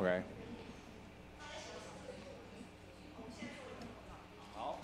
OK。好。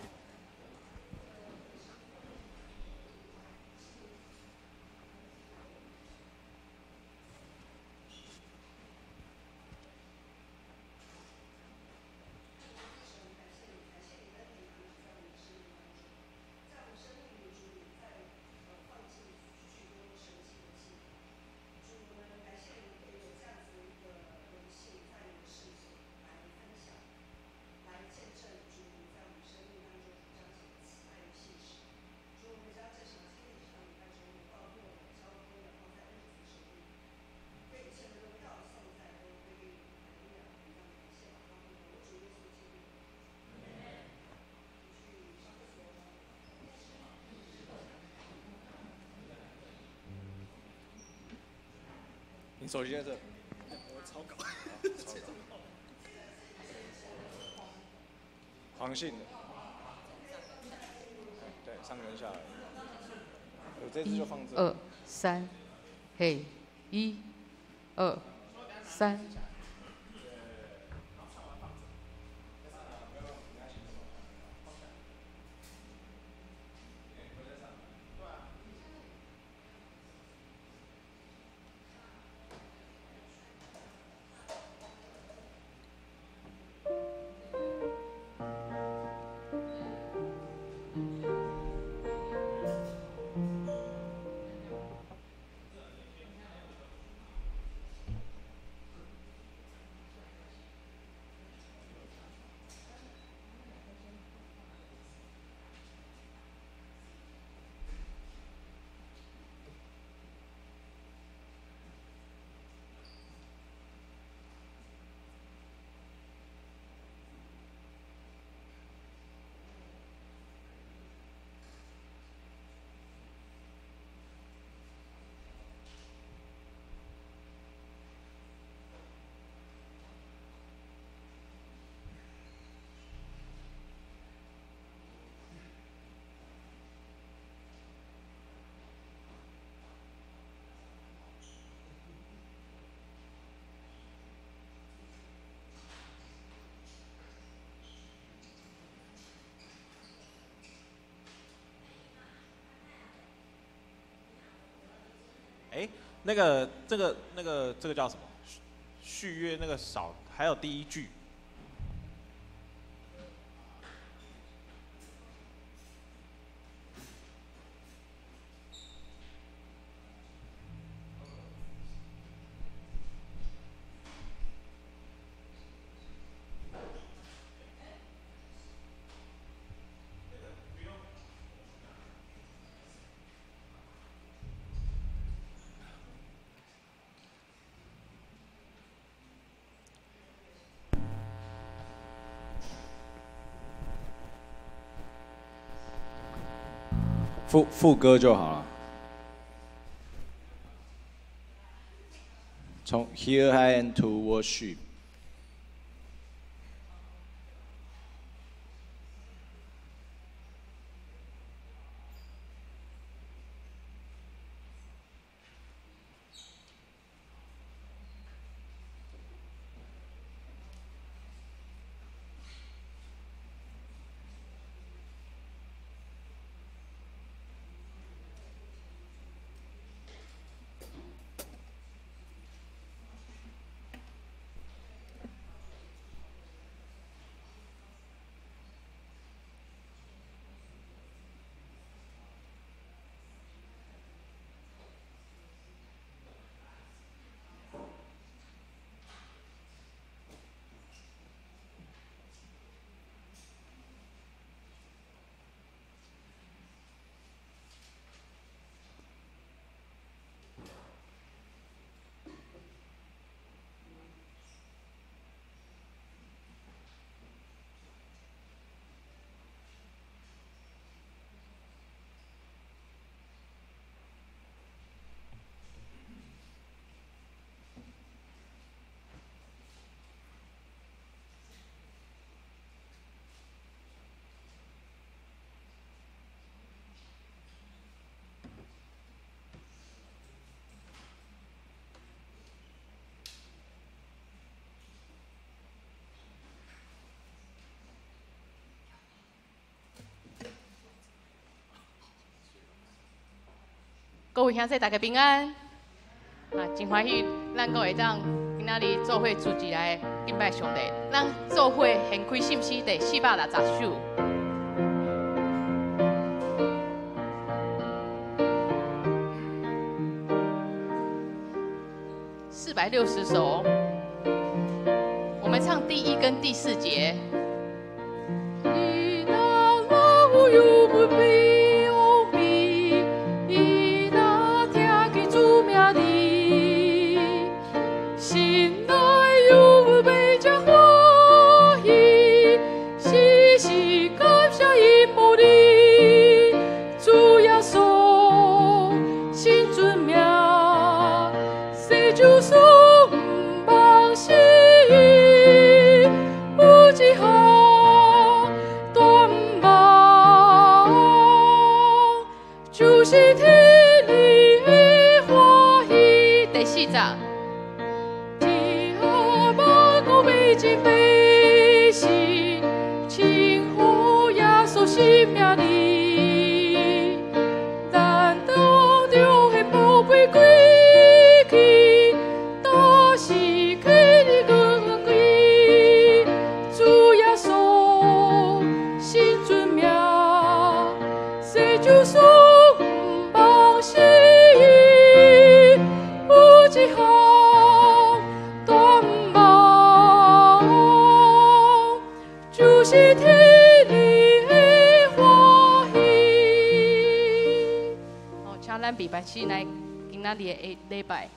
你手机在这。我草稿。黄信的。对，上跟下来。我这支就放这。1、2、3，嘿，1、2、3。哎，这个叫什么？续约那个少，还有第一句。副歌就好了。从 Here I am to worship。各位兄弟大家平安。真欢喜，咱各会当今仔日做伙组织来敬拜上帝。咱做伙献开信息第460首。460首，我们唱第1跟第4节。礼拜4来今仔日的礼拜。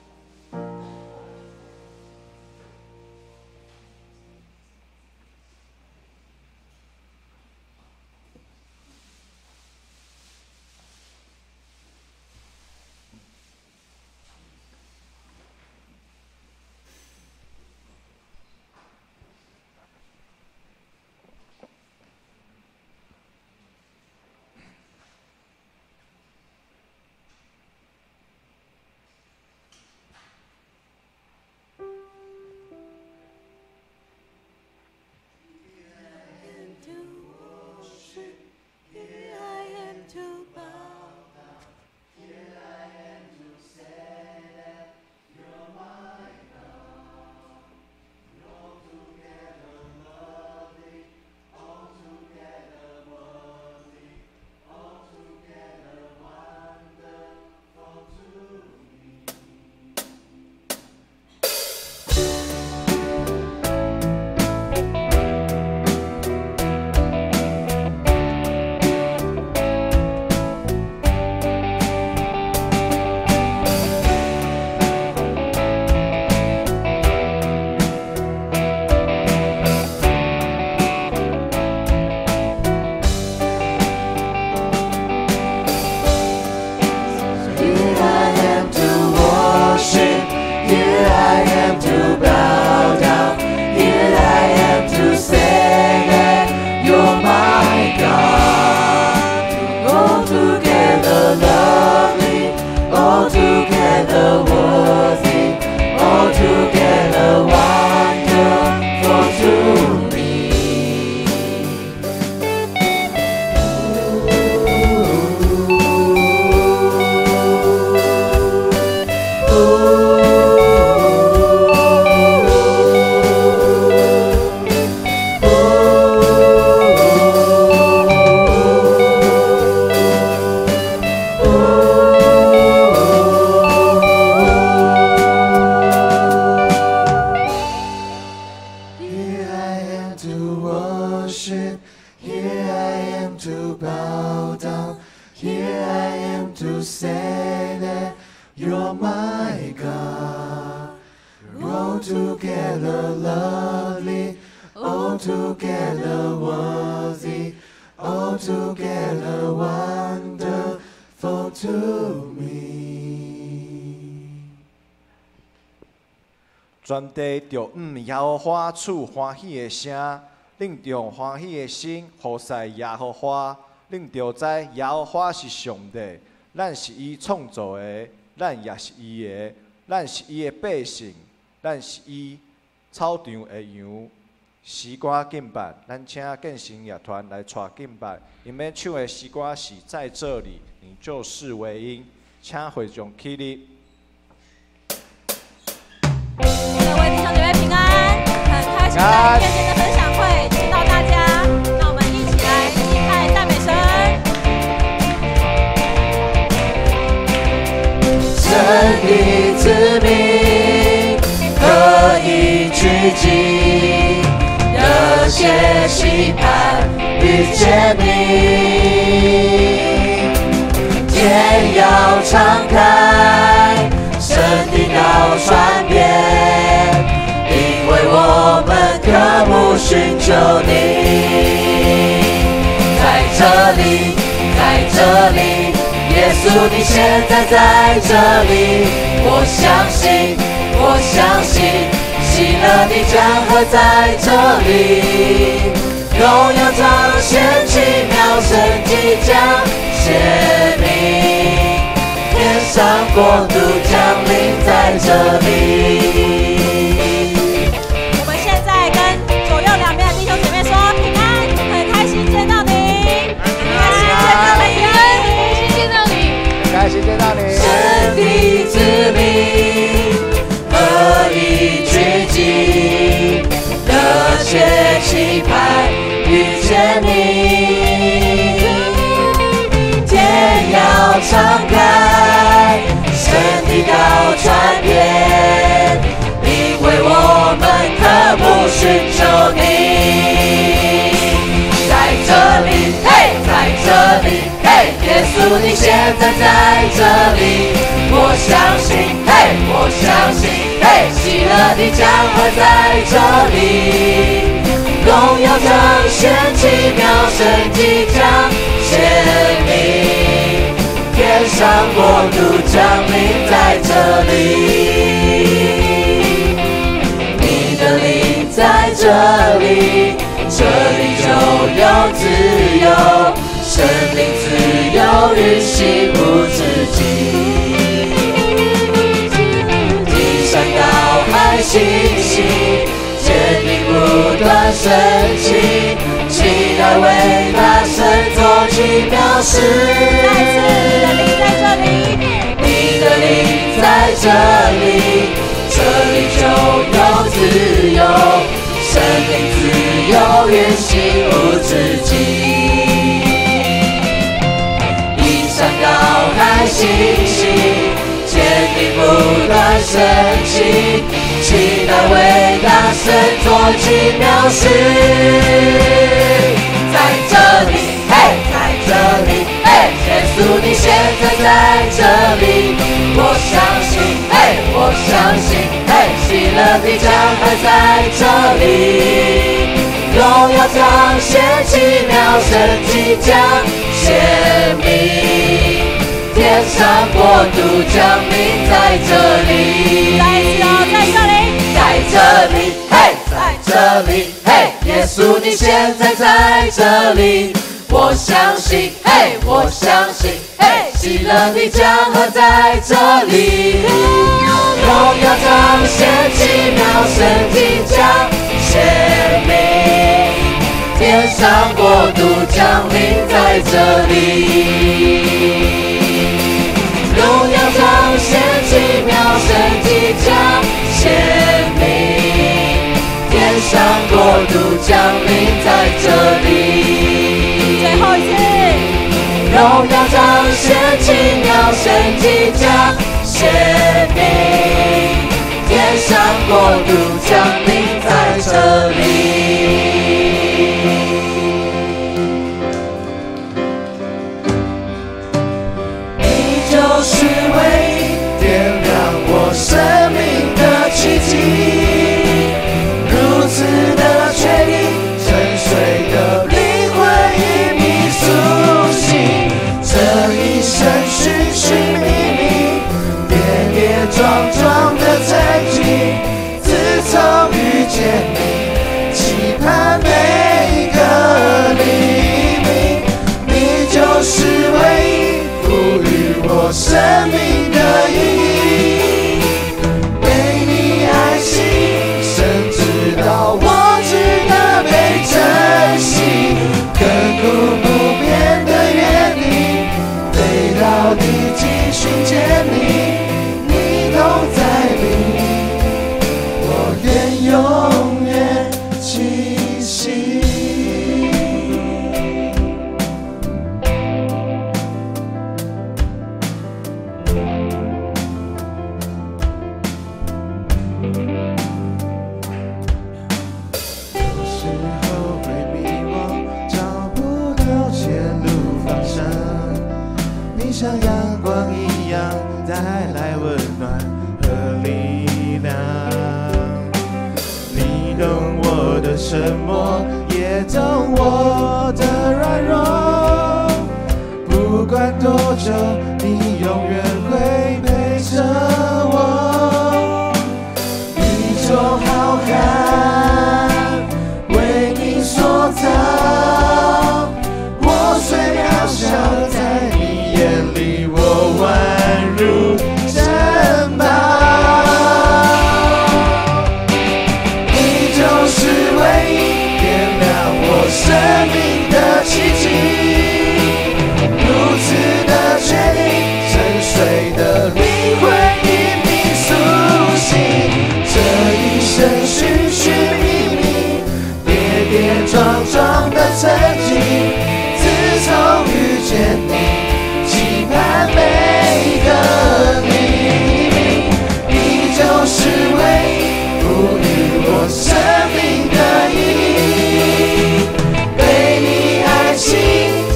全地着耶和华赐欢喜的声，恁着欢喜的心，呼赛耶和华。恁着知耶和华是上帝，咱是伊创造的，咱也是伊的，咱是伊的百姓，咱是伊草场的羊。诗歌敬拜，咱请建行乐团来带敬拜。因免唱的诗歌是在这里，你就是唯一。请会众起立。各位弟兄姐妹平安，很开心在夜间的分享会见到大家。那我们一起来敬拜赞美神。神的子民何以聚集？热切期盼遇见你。天要敞开，神的道传遍，因为我们渴慕寻求你。在这里，在这里，耶稣你现在在这里，我相信，我相信，喜乐的江河在这里，荣耀彰显奇妙神迹将显明，天上国度降临在这里。我们现在跟左右两边的弟兄姐妹说平安，很开心见到你，开心见到你，开心见到你，开心见到你。神的子民何以聚集？热切期盼遇见你。天要敞开，神的道传遍，因为我们渴慕寻求你。在这里，嘿，在这里，嘿，耶稣你现在在这里，我相信，嘿，我相信，嘿，喜乐的江河在这里，荣耀彰显奇妙神迹将显明，天上国度降临在这里。你的灵在这里，这里就有自由，生命自由运行无止境。地上高海星星，坚定不断升起，期待伟大神作奇妙事。你的灵在这里，这里就有自由，生命自由运行无止境。地上高海星星，坚定不断升起，期待伟大神作奇妙事。在这里，嘿，在这里，嘿，耶稣你现在在这里，我相信，嘿，我相信，嘿，喜乐的江河在这里，荣耀彰显奇妙神迹将显明，天上国度降临在这里。在这里，嘿，在这里，嘿，耶稣你现在在这里，我相信，嘿，我相信，嘿，喜乐的江河在这里，荣耀彰显奇妙神迹将显明，天上国度降临在这里，荣耀彰显奇妙神迹将显明，天上国度降临在这里。最后一次，荣耀彰显奇妙神迹将显明，天上国度降临在这里。你就是唯一点亮我生命的奇迹，如此的确定，沉睡的灵魂已迷苏醒，这一生寻寻觅觅，跌跌撞撞的曾经，自从遇见你，奇像阳光一样带来温暖和力量。你懂我的沉默，也懂我的软弱。不管多久，你永远会陪着我。宇宙浩瀚，为你塑造。我虽渺小，在你眼里，我宛如珍宝。你就是唯一点亮我生命的奇迹，如此的确定，沉睡的灵魂因你苏醒。这一生寻寻觅觅，跌跌撞撞的曾经，自从遇见你，期盼每个黎明。你就是唯一赋予我生命的意义，被你爱情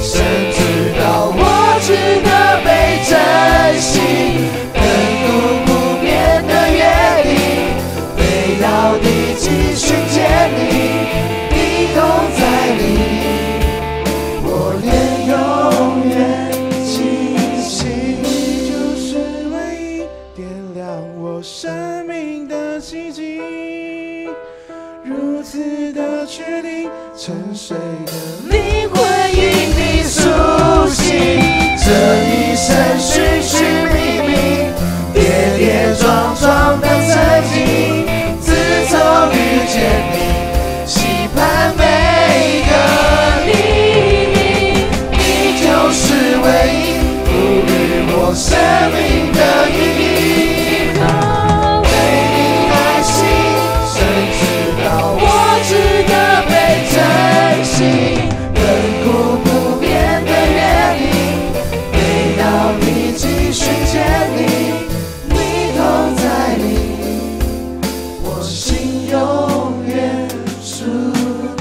深知道我值得被珍惜。亘古不变的约定，飞到地极寻见你，你同在里，我愿永远清醒。你就是唯一点亮我生命的奇迹，如此的确定，沉睡的灵魂因你苏醒。这一生寻寻觅觅，跌跌撞撞的曾经，自从遇见你，期盼每个黎明。你就是唯一赋予我生命的意义，被你爱心深知道我值得被珍惜。亘古不变的约定，飞到地极寻见你，你同在里，我心永远属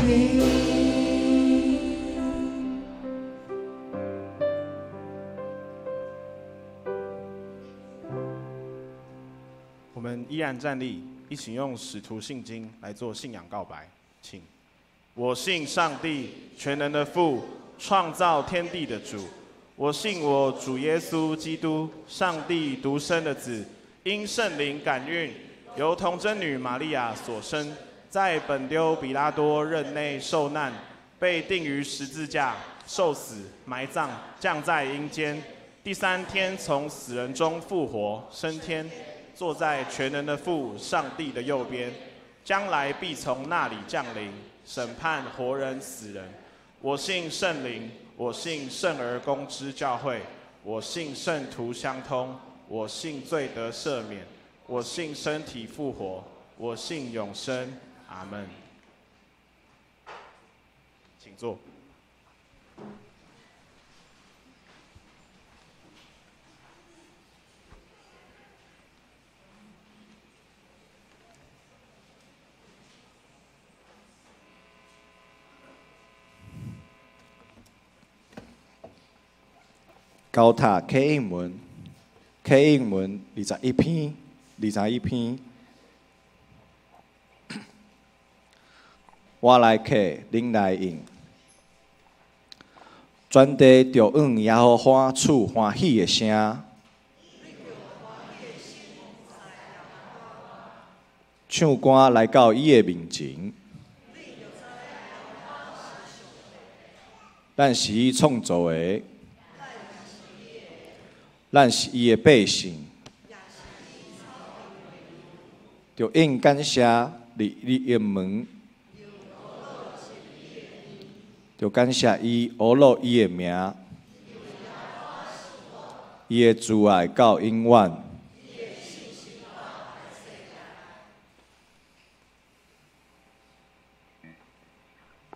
你。我们依然站立，一起用使徒信经来做信仰告白，请。我信上帝，全能的父，创造天地的主。我信我主耶稣基督，上帝独生的子，因圣灵感孕，由童贞女玛利亚所生，在本丢比拉多任内受难，被钉于十字架，受死，埋葬，降在阴间。第三天从死人中复活，升天，坐在全能的父上帝的右边，将来必从那里降临，审判活人死人。我信圣灵，我信圣而公之教会，我信圣徒相通，我信罪得赦免，我信身体复活，我信永生。阿们。请坐。高塔 K 英文，K 英文21篇，我来客，恁来应。全地着往耶和华处欢喜的声，唱歌来到伊的面前。咱是伊创造的。咱是伊的百姓，就应感谢你的门，就感谢伊学落伊的名，伊的慈爱到永远。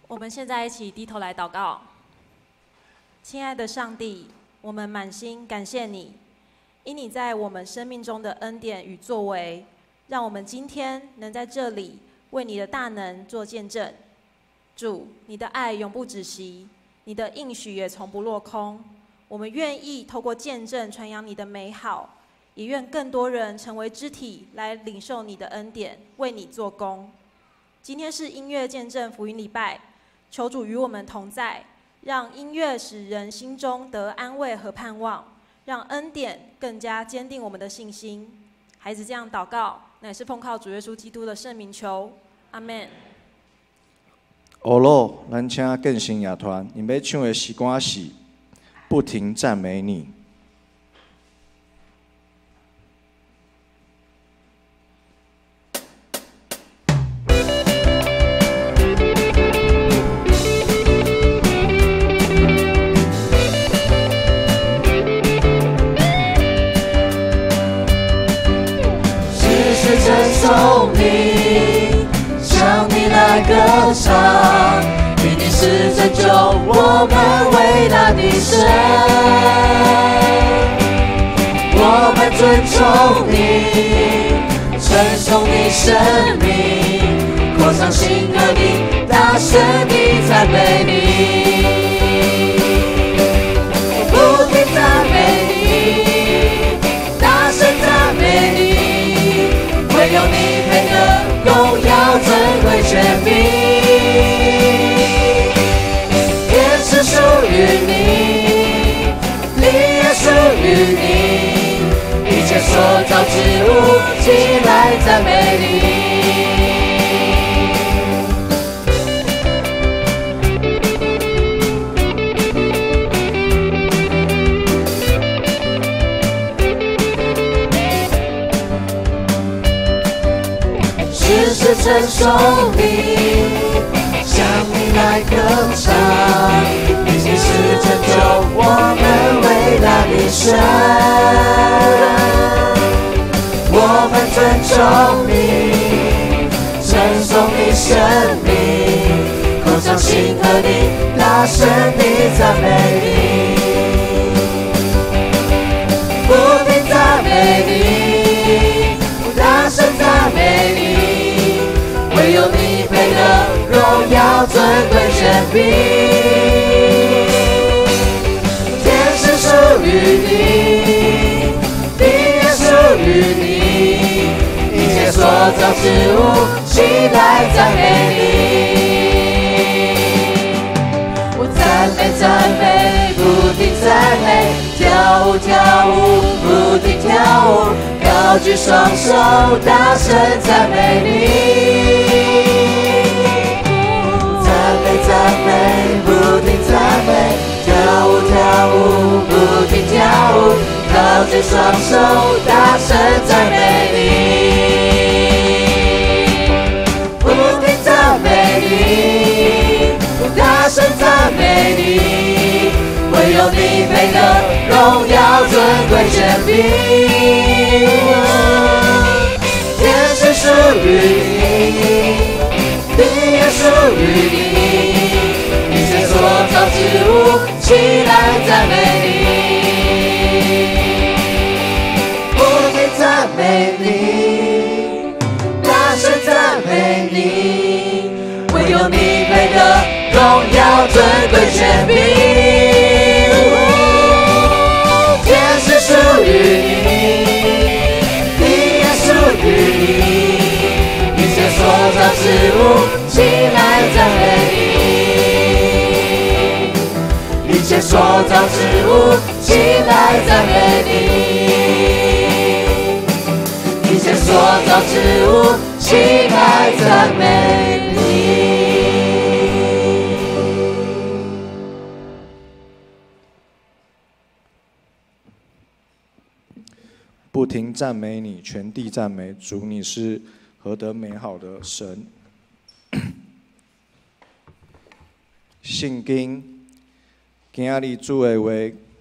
我们现在一起低头来祷告。亲爱的上帝，我们满心感谢你，因你在我们生命中的恩典与作为，让我们今天能在这里为你的大能做见证。主，你的爱永不止息，你的应许也从不落空。我们愿意透过见证传扬你的美好，也愿更多人成为肢体来领受你的恩典，为你做工。今天是音乐见证福音礼拜，求主与我们同在，让音乐使人心中得安慰和盼望，让恩典更加坚定我们的信心。孩子这样祷告，乃是奉靠主耶稣基督的圣名求，阿们。欧罗，咱请更新乐团，因要唱的诗歌是《不停赞美你》。颂你，向你来歌唱，因你是拯救我们伟大的神。我们尊崇你，称颂你生命，扩张心和你，大声地赞美你，不停赞美你，大声赞美你。唯有你配得荣耀尊贵权柄，天是属于你，地也属于你，一切所造之物起来赞美你。世世称颂你，向你来歌唱，你是拯救我们伟大的神。我们尊崇你，称颂你生命，口唱心和你，大声地赞美你，不停赞美你，大声赞美你。唯有你配得荣耀尊贵权柄，天是属于你，地也属于你，一切所造之物起来赞美你。我赞美赞美，不停赞美，跳舞跳舞，不停跳舞，高举双手，大声赞美你。赞美，不停赞美，跳舞跳舞，不停跳舞，高举双手，大声赞美你，不停赞美你，大声赞美你，唯有你配得荣耀尊贵权柄，天是属于你，地也属于你。所造之物起来赞美你，不停赞美你，大声赞美你，唯有你配得荣耀尊贵权柄，天是属于你，地也属于你，一切所造之物起来赞美你。一切所造之物起来赞美你，一切所造之物起来赞美你。不停赞美你，全地赞美主，你是何等美好的神。圣经。今日主的话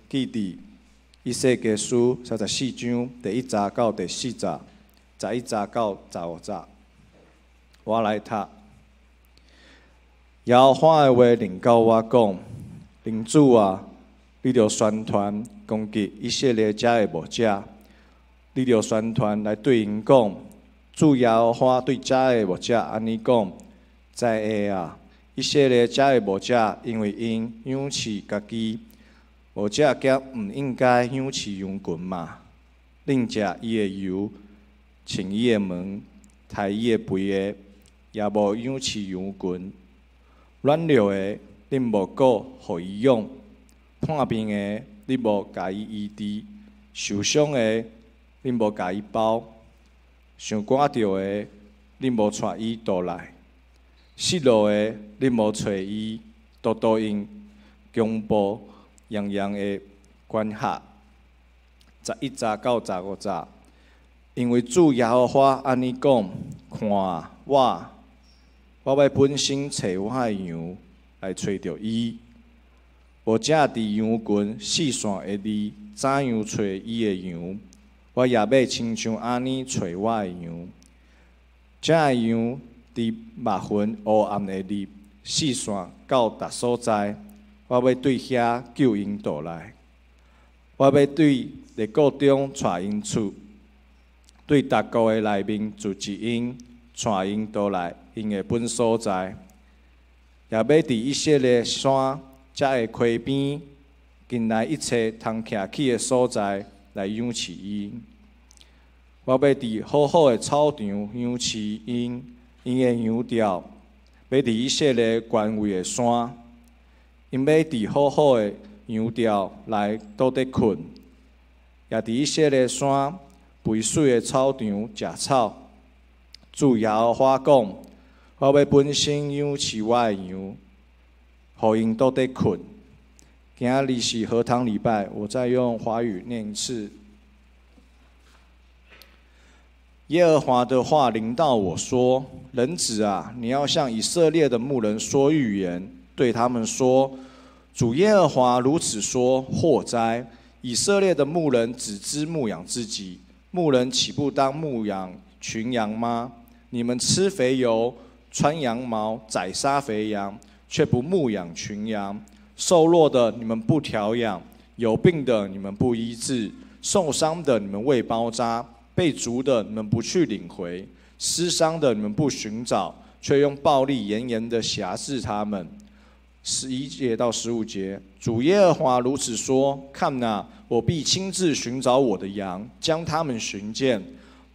记伫以西结书34章第1节到第4节，11节到15节。我来读。耶和华的话临到我讲：领主啊，你着宣传攻击以色列家的牧者，你着宣传来对因讲：主耶和华对家的牧者安尼讲：在下啊！以色列家的牧者，因为因仰弃家己，无这劫毋应该养饲羊群嘛？另食伊的油，穿伊的门，抬伊的肥的，也无养饲羊群。软弱的，恁无顾，互伊养；破病的，你无甲伊医治；受伤的，恁无甲伊包；想赶着的，恁无带伊倒来；失落的，恁无找伊，多因公布洋洋的管辖。11节到15节，因为主耶和华安尼讲：看我要本身找我的羊来找着伊。我正伫羊群四线下里，怎样找伊的羊？我也要亲像安尼找我的羊。这个羊伫密云黑暗下里，四线到达所在，我要对遐救因倒来。我要对列国中带因出，对各国的内面住一因，带因倒来因的本所在。也要伫以色列山遮个溪边，近来一切通徛起的所在来养饲因。我要伫好好的草场养饲因，因的羊条要伫以色列关位的山，因要伫好好的羊条内倒伫困，也伫以色列山肥水的草场食草。主耶和华讲：我要本身养饲我的羊，互因倒伫困。今日是何堂礼拜，我再用华语念一次。耶和华的话临到我说：人子啊，你要向以色列的牧人说预言，对他们说：主耶和华如此说：祸哉！以色列的牧人只知牧养自己，牧人岂不当牧养群羊吗？你们吃肥油，穿羊毛，宰杀肥羊，却不牧养群羊。瘦弱的你们不调养，有病的你们不医治，受伤的你们未包扎，被逐的你们不去领回，失丧的你们不寻找，却用暴力严严的辖制他们。11节到15节，主耶和华如此说：看哪，我必亲自寻找我的羊，将他们寻见。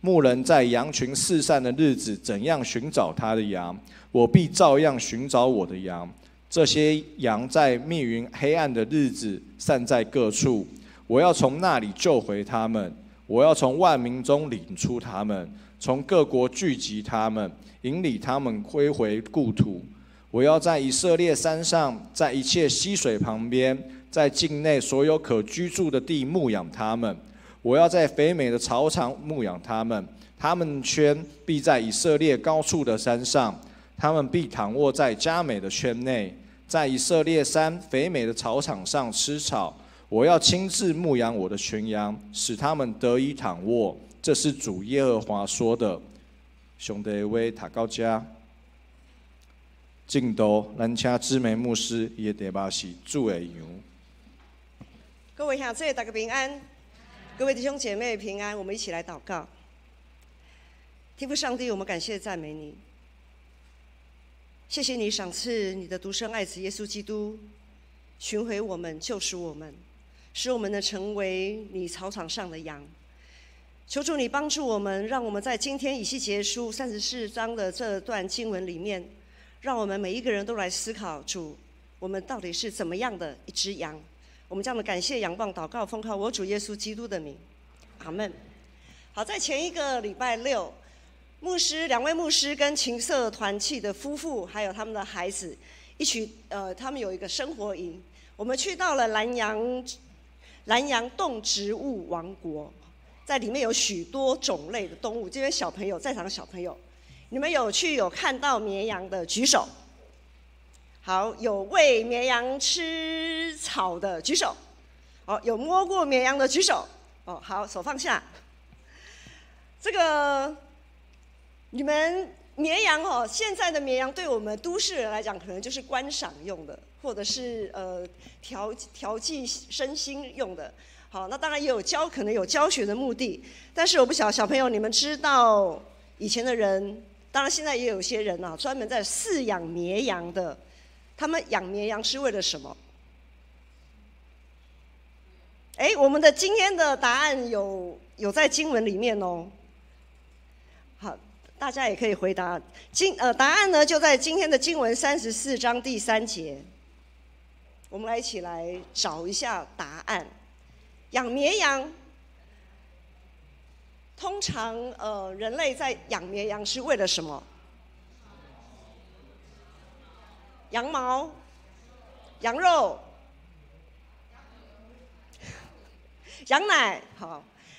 牧人在羊群四散的日子，怎样寻找他的羊，我必照样寻找我的羊。这些羊在密云黑暗的日子散在各处，我要从那里救回他们，我要从万民中领出他们，从各国聚集他们，引领他们归回故土。我要在以色列山上，在一切溪水旁边，在境内所有可居住的地牧养他们。我要在肥美的草场牧养他们，他们圈必在以色列高处的山上，他们必躺卧在佳美的圈内，在以色列山肥美的草场上吃草。我要亲自牧养我的群羊，使他们得以躺卧。这是主耶和华说的。兄弟为塔高家，敬祷咱请知名牧师，伊的题目是主的羊。各位兄弟，大家平安。各位弟兄姐妹平安，我们一起来祷告。天父上帝，我们感谢赞美你，谢谢你赏赐你的独生爱子耶稣基督，寻回我们，救赎我们，使我们能成为你草场上的羊。求主你帮助我们，让我们在今天以西结书34章的这段经文里面，让我们每一个人都来思考，主，我们到底是怎么样的一只羊。我们这样的感谢、仰望、祷告，奉靠我主耶稣基督的名，阿们。好，在前一个礼拜六，两位牧师跟琴瑟团契的夫妇，还有他们的孩子，一起他们有一个生活营。我们去到了南洋动植物王国，在里面有许多种类的动物。这边小朋友，在场的小朋友，你们有看到绵羊的举手。好，有喂绵羊吃草的举手。哦，有摸过绵羊的举手。哦，好，手放下。这个你们绵羊哦，现在的绵羊对我们都市人来讲，可能就是观赏用的，或者是调剂身心用的。好，那当然也有可能有教学的目的。但是我不晓得小朋友，你们知道以前的人，当然现在也有些人啊，专门在饲养绵羊的。他们养绵羊是为了什么？我们的今天的答案有在经文里面哦。好，大家也可以回答。答案呢就在今天的经文34章第3节。我们来一起来找一下答案。养绵羊，通常人类在养绵羊是为了什么？羊毛、羊肉、羊奶。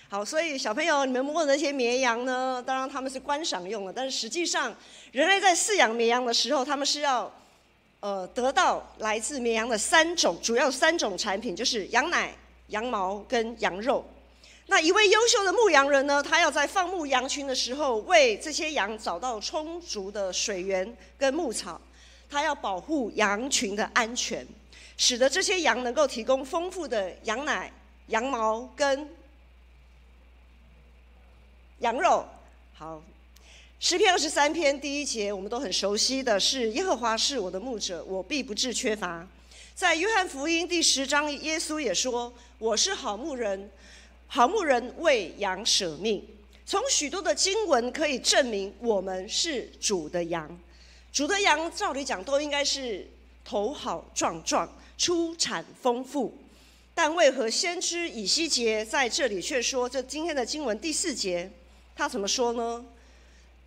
好，所以小朋友，你们摸的那些绵羊呢？当然他们是观赏用的，但是实际上，人类在饲养绵羊的时候，他们是要得到来自绵羊的主要3种产品，就是羊奶、羊毛跟羊肉。那一位优秀的牧羊人呢，他要在放牧羊群的时候，为这些羊找到充足的水源跟牧草，他要保护羊群的安全，使得这些羊能够提供丰富的羊奶、羊毛跟羊肉。好，诗篇23篇第1节，我们都很熟悉的是耶和华是我的牧者，我必不致缺乏。在约翰福音第10章，耶稣也说：“我是好牧人，好牧人为羊舍命。”从许多的经文可以证明，我们是主的羊。主的羊照理讲都应该是头好壮壮，出产丰富。但为何先知以西结在这里却说，这今天的经文第4节，他怎么说呢？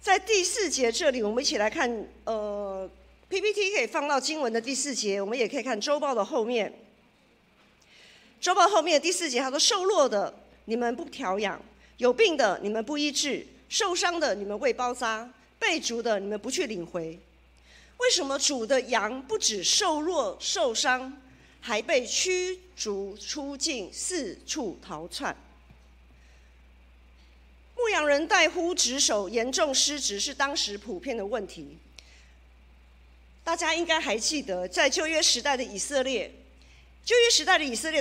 在第4节这里，我们一起来看PPT 可以放到经文的第4节，我们也可以看周报的后面。周报后面第4节，他说：“瘦弱的你们不调养，有病的你们不医治，受伤的你们未包扎，被逐的你们不去领回。”为什么主的羊不止瘦弱受伤，还被驱逐出境，四处逃窜？牧羊人怠忽职守，严重失职是当时普遍的问题。大家应该还记得，在旧约时代的以色列，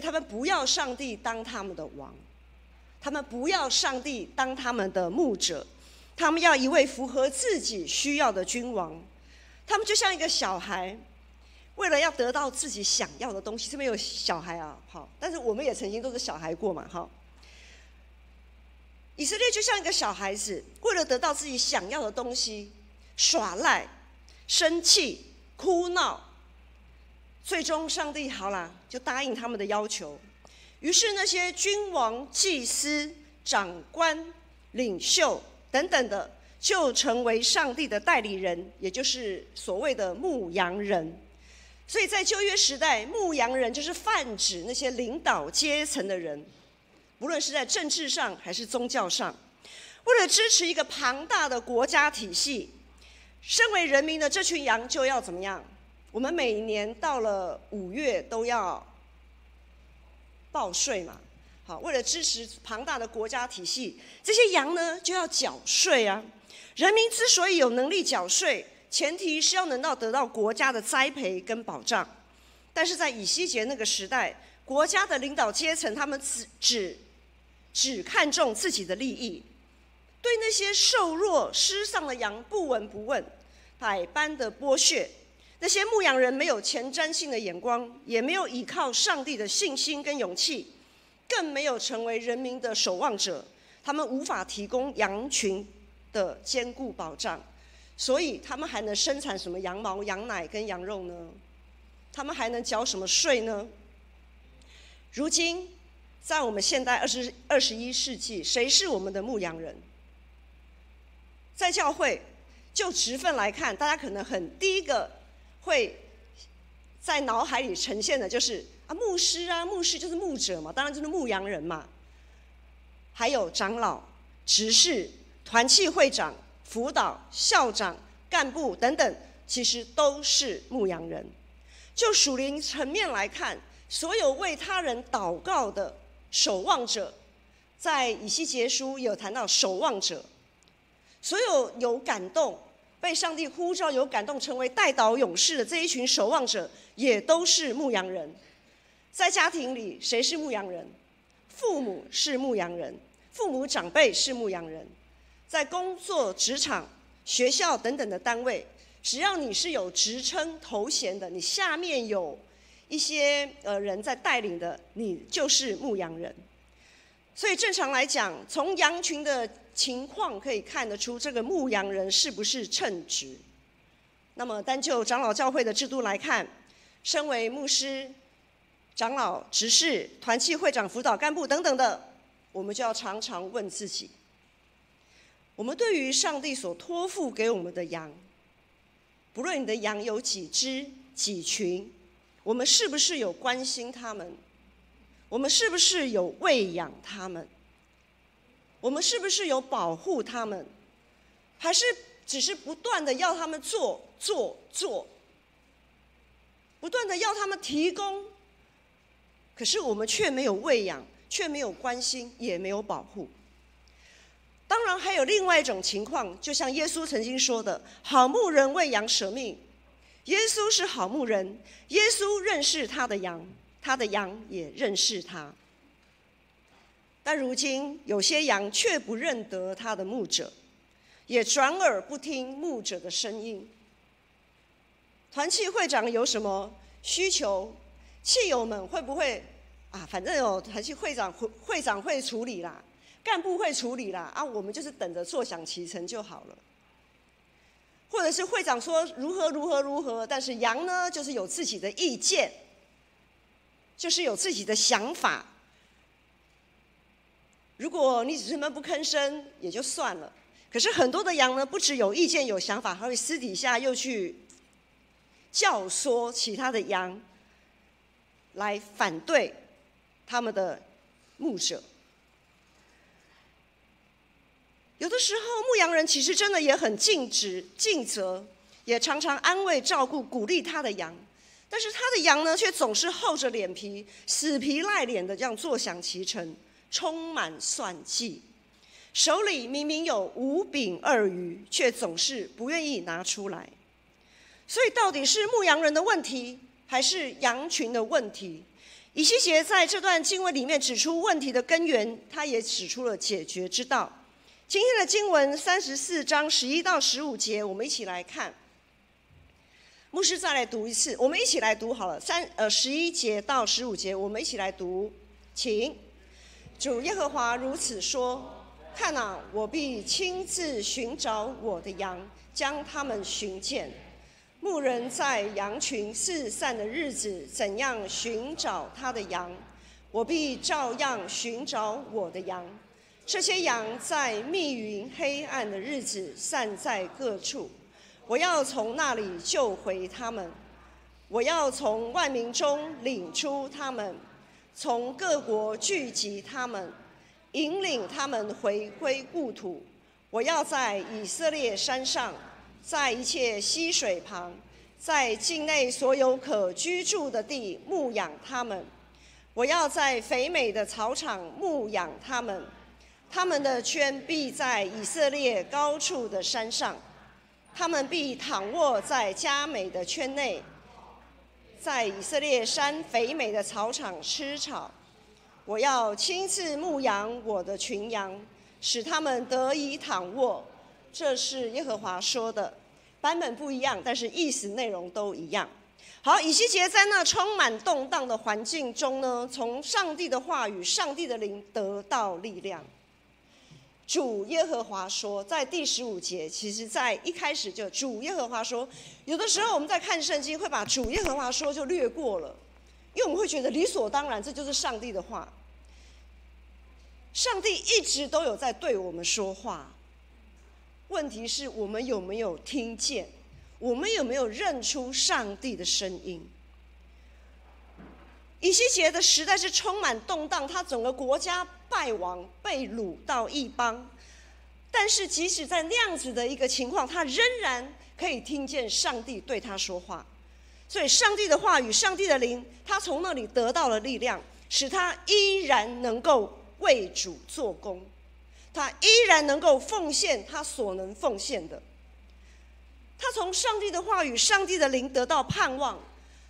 他们不要上帝当他们的王，他们不要上帝当他们的牧者，他们要一位符合自己需要的君王。他们就像一个小孩，为了要得到自己想要的东西。这边有小孩啊，好，但是我们也曾经都是小孩过嘛，哈。以色列就像一个小孩子，为了得到自己想要的东西，耍赖、生气、哭闹，最终上帝好啦，就答应他们的要求。于是那些君王、祭司、长官、领袖等等的，就成为上帝的代理人，也就是所谓的牧羊人。所以在旧约时代，牧羊人就是泛指那些领导阶层的人，无论是在政治上还是宗教上，为了支持一个庞大的国家体系，身为人民的这群羊就要怎么样？我们每年到了5月都要报税嘛，好，为了支持庞大的国家体系，这些羊呢就要缴税啊。人民之所以有能力缴税，前提是要能够得到国家的栽培跟保障。但是在以西结那个时代，国家的领导阶层他们只看重自己的利益，对那些瘦弱失丧的羊不闻不问，百般的剥削。那些牧羊人没有前瞻性的眼光，也没有依靠上帝的信心跟勇气，更没有成为人民的守望者，他们无法提供羊群的坚固保障，所以他们还能生产什么羊毛、羊奶跟羊肉呢？他们还能缴什么税呢？如今，在我们现代21世纪，谁是我们的牧羊人？在教会，就职分来看，大家可能第一个会在脑海里呈现的就是牧师啊，牧师就是牧者嘛，当然就是牧羊人嘛。还有长老、执事、团契会长、辅导、校长、干部等等，其实都是牧羊人。就属灵层面来看，所有为他人祷告的守望者，在以西结书有谈到守望者，所有有感动、被上帝呼召、有感动成为代祷勇士的这一群守望者，也都是牧羊人。在家庭里，谁是牧羊人？父母是牧羊人，父母长辈是牧羊人。在工作、职场、学校等等的单位，只要你是有职称头衔的，你下面有一些人在带领的，你就是牧羊人。所以正常来讲，从羊群的情况可以看得出，这个牧羊人是不是称职。那么单就长老教会的制度来看，身为牧师、长老、执事、团契会长、辅导干部等等的，我们就要常常问自己，我们对于上帝所托付给我们的羊，不论你的羊有几只几群，我们是不是有关心他们？我们是不是有喂养他们？我们是不是有保护他们？还是只是不断的要他们做，不断的要他们提供，可是我们却没有喂养，却没有关心，也没有保护。当然还有另外一种情况，就像耶稣曾经说的，好牧人为羊舍命。耶稣是好牧人，耶稣认识他的羊，他的羊也认识他。但如今有些羊却不认得他的牧者，也转耳不听牧者的声音。团契会长有什么需求，契友们会不会反正有团契会长会处理啦，干部会处理啦，我们就是等着坐享其成就好了。或者是会长说如何，但是羊呢，就是有自己的意见，就是有自己的想法。如果你只是闷不吭声也就算了，可是很多的羊呢，不只有意见有想法，还会私底下又去教唆其他的羊来反对他们的牧者。有的时候牧羊人其实真的也很尽职尽责，也常常安慰照顾鼓励他的羊，但是他的羊呢，却总是厚着脸皮死皮赖脸的这样坐享其成，充满算计，手里明明有5饼2鱼，却总是不愿意拿出来。所以到底是牧羊人的问题，还是羊群的问题？以西结在这段经文里面指出问题的根源，他也指出了解决之道。今天的经文34章11到15节，我们一起来看。牧师再来读一次，我们一起来读好了。11节到15节，我们一起来读，请。主耶和华如此说：看啊，我必亲自寻找我的羊，将他们寻见。牧人在羊群四散的日子，怎样寻找他的羊，我必照样寻找我的羊。这些羊在密云黑暗的日子散在各处，我要从那里救回他们，我要从万民中领出他们，从各国聚集他们，引领他们回归故土。我要在以色列山上，在一切溪水旁，在境内所有可居住的地牧养他们。我要在肥美的草场牧养他们，他们的圈必在以色列高处的山上，他们必躺卧在佳美的圈内，在以色列山肥美的草场吃草。我要亲自牧养我的群羊，使他们得以躺卧。这是耶和华说的，版本不一样，但是意思内容都一样。好，以西结在那充满动荡的环境中呢，从上帝的话语、上帝的灵得到力量。主耶和华说，在第15节，其实在一开始就主耶和华说。有的时候我们在看圣经会把主耶和华说就略过了，因为我们会觉得理所当然，这就是上帝的话。上帝一直都有在对我们说话，问题是我们有没有听见，我们有没有认出上帝的声音。以西结的时代是充满动荡，他整个国家败亡，被掳到异邦。但是即使在那样子的一个情况，他仍然可以听见上帝对他说话。所以上帝的话语、上帝的灵，他从那里得到了力量，使他依然能够为主做工，他依然能够奉献他所能奉献的。他从上帝的话语、上帝的灵得到盼望，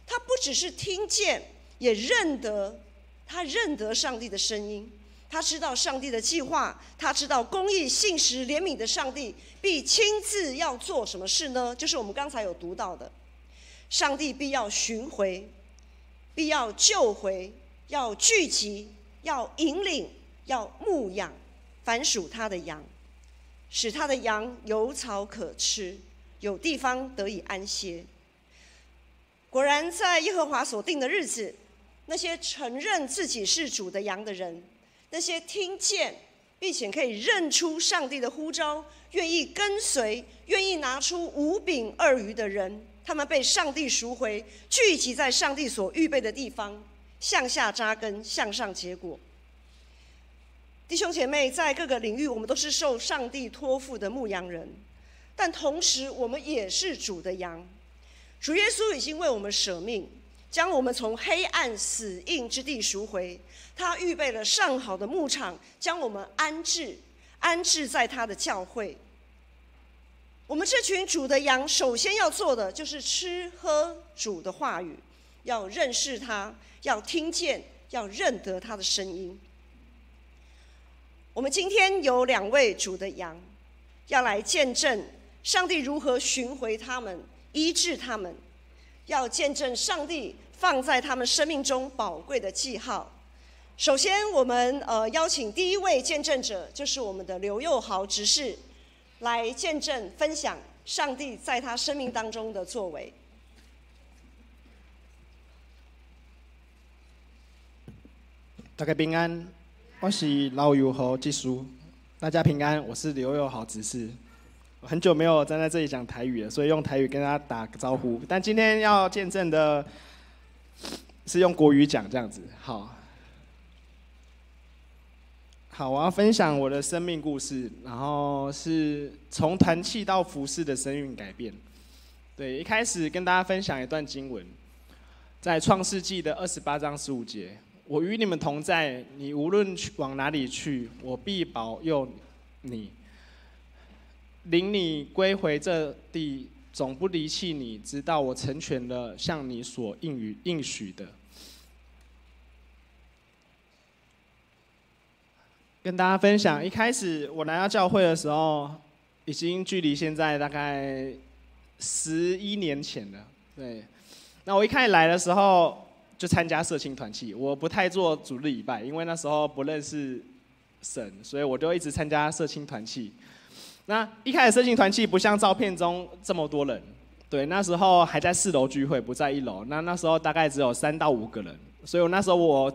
他不只是听见，也认得，他认得上帝的声音，他知道上帝的计划，他知道公义、信实、怜悯的上帝必亲自要做什么事呢？就是我们刚才有读到的，上帝必要寻回必要救回，要聚集，要引领，要牧养凡属他的羊，使他的羊有草可吃，有地方得以安歇。果然，在耶和华所定的日子，那些承认自己是主的羊的人，那些听见并且可以认出上帝的呼召，愿意跟随，愿意拿出5饼2鱼的人，他们被上帝赎回，聚集在上帝所预备的地方，向下扎根，向上结果。弟兄姐妹，在各个领域，我们都是受上帝托付的牧羊人，但同时我们也是主的羊。主耶稣已经为我们舍命，将我们从黑暗死荫之地赎回，他预备了上好的牧场，将我们安置在他的教会。我们这群主的羊，首先要做的就是吃喝主的话语，要认识他，要听见，要认得他的声音。我们今天有2位主的羊，要来见证上帝如何寻回他们，医治他们，要见证上帝放在他们生命中宝贵的记号。首先，我们邀请第一位见证者，就是我们的刘佑豪执事，来见证分享上帝在他生命当中的作为。大家平安，我是老友和技术，大家平安，我是刘佑豪执事。我很久没有站在这里讲台语了，所以用台语跟大家打个招呼。但今天要见证的是用国语讲，这样子。好，我要分享我的生命故事，然后是从团契到服事的生命改变。对，一开始跟大家分享一段经文，在创世纪的28章15节。我与你们同在，你无论往哪里去，我必保佑你，领你归回这地，总不离弃你，直到我成全了向你所应许的。跟大家分享，一开始我来到教会的时候，已经距离现在大概11年前了。对，那我一开始来的时候就参加社青团契，我不太做主日礼拜，因为那时候不认识神，所以我就一直参加社青团契。那一开始社青团契不像照片中这么多人，对，那时候还在4楼聚会，不在1楼。那时候大概只有3到5个人，所以我那时候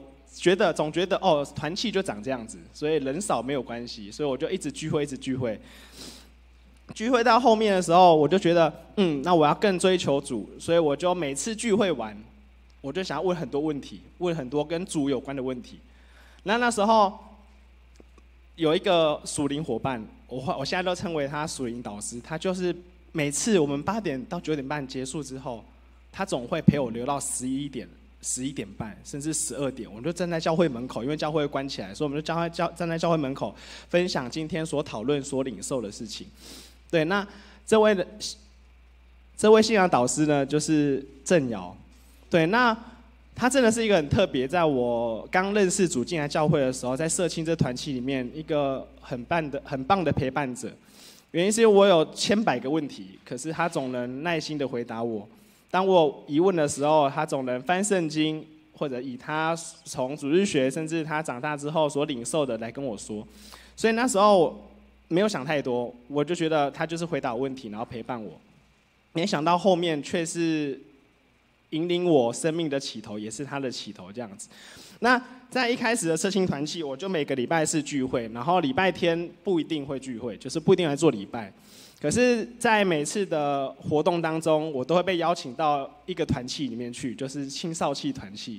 总觉得哦，团契就长这样子，所以人少没有关系，所以我就一直聚会，聚会到后面的时候，我就觉得，那我要更追求主，所以我就每次聚会完，我就想要问很多问题，问很多跟主有关的问题。那时候有一个属灵伙伴，我现在都称为他属灵导师，他就是每次我们8点到9点半结束之后，他总会陪我留到11点半，甚至12点，我们就站在教会门口，因为教会关起来，所以我们就站在教会门口分享今天所讨论、所领受的事情。对，那这位信仰导师呢，就是郑瑶。对，那他真的是一个很特别，在我刚认识主进来教会的时候，在社青这团契里面，一个很棒的陪伴者。原因是因为我有千百个问题，可是他总能耐心的回答我。当我有疑问的时候，他总能翻圣经，或者以他从主日学，甚至他长大之后所领受的来跟我说。所以那时候没有想太多，我就觉得他就是回答我问题，然后陪伴我。没想到后面却是引领我生命的起头，也是他的起头这样子。那在一开始的社青团契，我就每个礼拜4聚会，然后礼拜天不一定会聚会，就是不一定来做礼拜。可是，在每次的活动当中，我都会被邀请到一个团契里面去，就是青少契团契。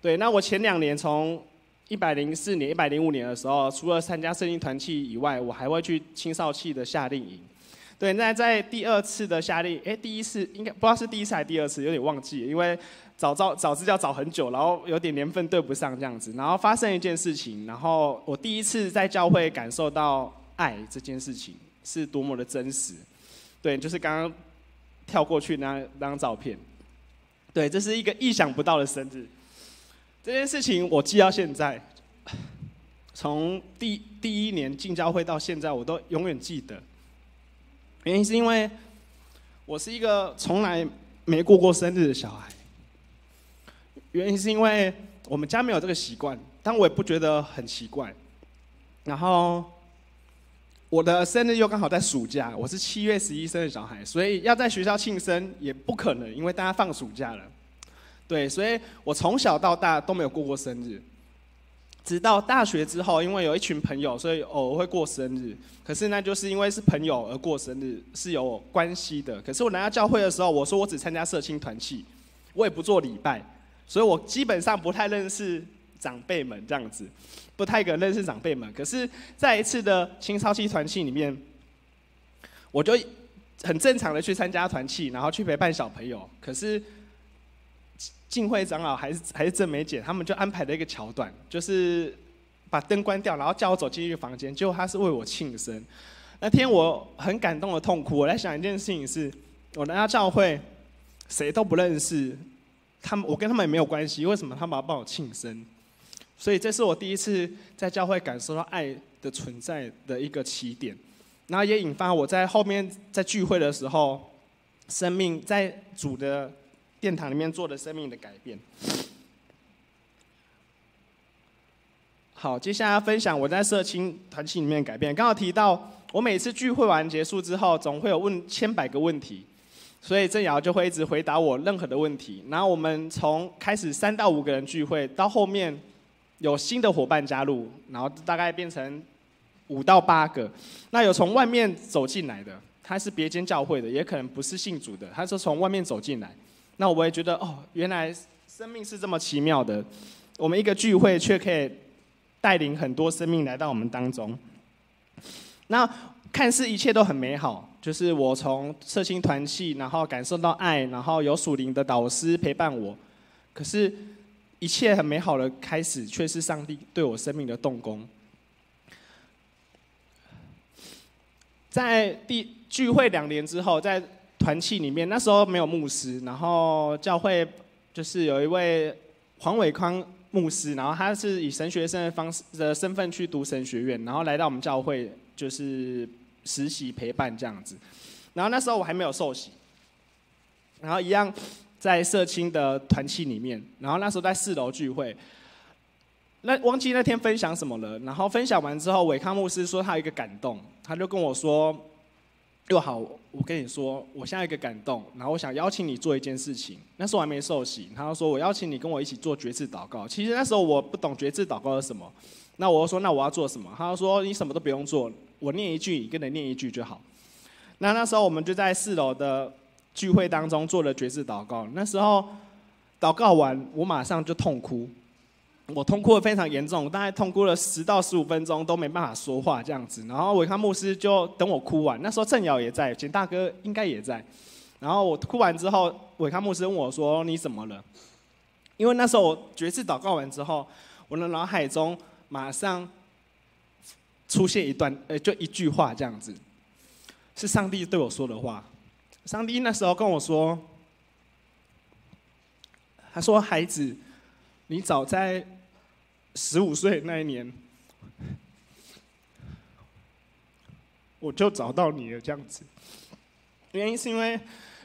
对，那我前2年从104年、105年的时候，除了参加社青团契以外，我还会去青少契的夏令营。对，那在第2次的夏令，第一次应该不知道是第1次还是第2次，有点忘记了，因为找资料找很久，然后有点年份对不上这样子。然后发生一件事情，然后我第1次在教会感受到爱这件事情是多么的真实。对，就是刚刚跳过去那张照片。对，这是一个意想不到的生日。这件事情我记到现在，从第1年进教会到现在，我都永远记得。原因是因为我是一个从来没过生日的小孩。原因是因为我们家没有这个习惯，但我也不觉得很奇怪。然后我的生日又刚好在暑假，我是7月11生的小孩，所以要在学校庆生也不可能，因为大家放暑假了。对，所以我从小到大都没有过生日。直到大学之后，因为有一群朋友，所以偶尔会过生日。可是那就是因为是朋友而过生日是有关系的。可是我来到教会的时候，我说我只参加社青团契，我也不做礼拜，所以我基本上不太认识长辈们这样子，不太认识长辈们。可是在一次的青少期团契里面，我就很正常的去参加团契，然后去陪伴小朋友。可是敬会长老还是郑美姐，他们就安排了一个桥段，就是把灯关掉，然后叫我走进去房间，结果他是为我庆生。那天我很感动的痛哭，我在想一件事情是，我来到教会，谁都不认识，我跟他们也没有关系，为什么他们要帮我庆生？所以这是我第一次在教会感受到爱的存在的一个起点，然后也引发我在后面在聚会的时候，生命在主的殿堂里面做的生命的改变。好，接下来分享我在社青团契里面的改变。刚好提到，我每次聚会完结束之后，总会有问1,000个问题，所以郑瑶就会一直回答我任何的问题。然后我们从开始3到5个人聚会，到后面有新的伙伴加入，然后大概变成5到8个。那有从外面走进来的，他是别间教会的，也可能不是信主的，他是从外面走进来。那我也觉得哦，原来生命是这么奇妙的，我们一个聚会却可以带领很多生命来到我们当中。那看似一切都很美好，就是我从社青团契，然后感受到爱，然后有属灵的导师陪伴我。可是，一切很美好的开始，却是上帝对我生命的动工。在聚会2年之后，在团契里面，那时候没有牧师，然后教会就是有一位黄伟康牧师，然后他是以神学生的身份去读神学院，然后来到我们教会就是实习陪伴这样子。然后那时候我还没有受洗，然后一样在社青的团契里面，然后那时候在4楼聚会，那忘记那天分享什么了。然后分享完之后，伟康牧师说他有一个感动，他就跟我说：“又好，我跟你说，我现在有一个感动，然后我想邀请你做一件事情。那时候我还没受洗，他就说我邀请你跟我一起做决志祷告。其实那时候我不懂决志祷告是什么，那我就说那我要做什么？他就说你什么都不用做，我念一句，你跟着念一句就好。那时候我们就在4楼的聚会当中做了决志祷告。那时候祷告完，我马上就痛哭。我痛哭得非常严重，大概痛哭了10到15分钟都没办法说话这样子。然后伟康牧师就等我哭完，那时候郑瑶也在，简大哥应该也在。然后我哭完之后，伟康牧师问我说：“你怎么了？”因为那时候我决志祷告完之后，我的脑海中马上出现就一句话这样子，是上帝对我说的话。上帝那时候跟我说，他说：“孩子，你早在15岁那一年，我就找到你了，这样子。原因是因为，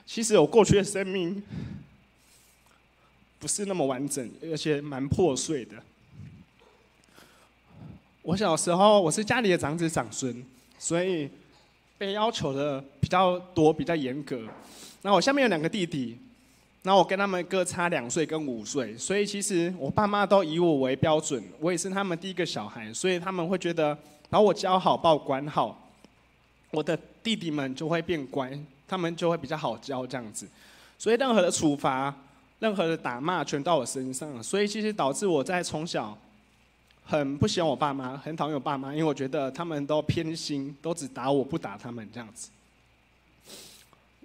其实我过去的生命不是那么完整，而且蛮破碎的。我小时候我是家里的长子长孙，所以被要求的比较多，比较严格。那我下面有2个弟弟。然后我跟他们各差2岁跟5岁，所以其实我爸妈都以我为标准，我也是他们第一个小孩，所以他们会觉得把我教好，把我管好，我的弟弟们就会变乖，他们就会比较好教这样子。所以任何的处罚、任何的打骂全到我身上，所以其实导致我在从小很不喜欢我爸妈，很讨厌我爸妈，因为我觉得他们都偏心，都只打我不打他们这样子。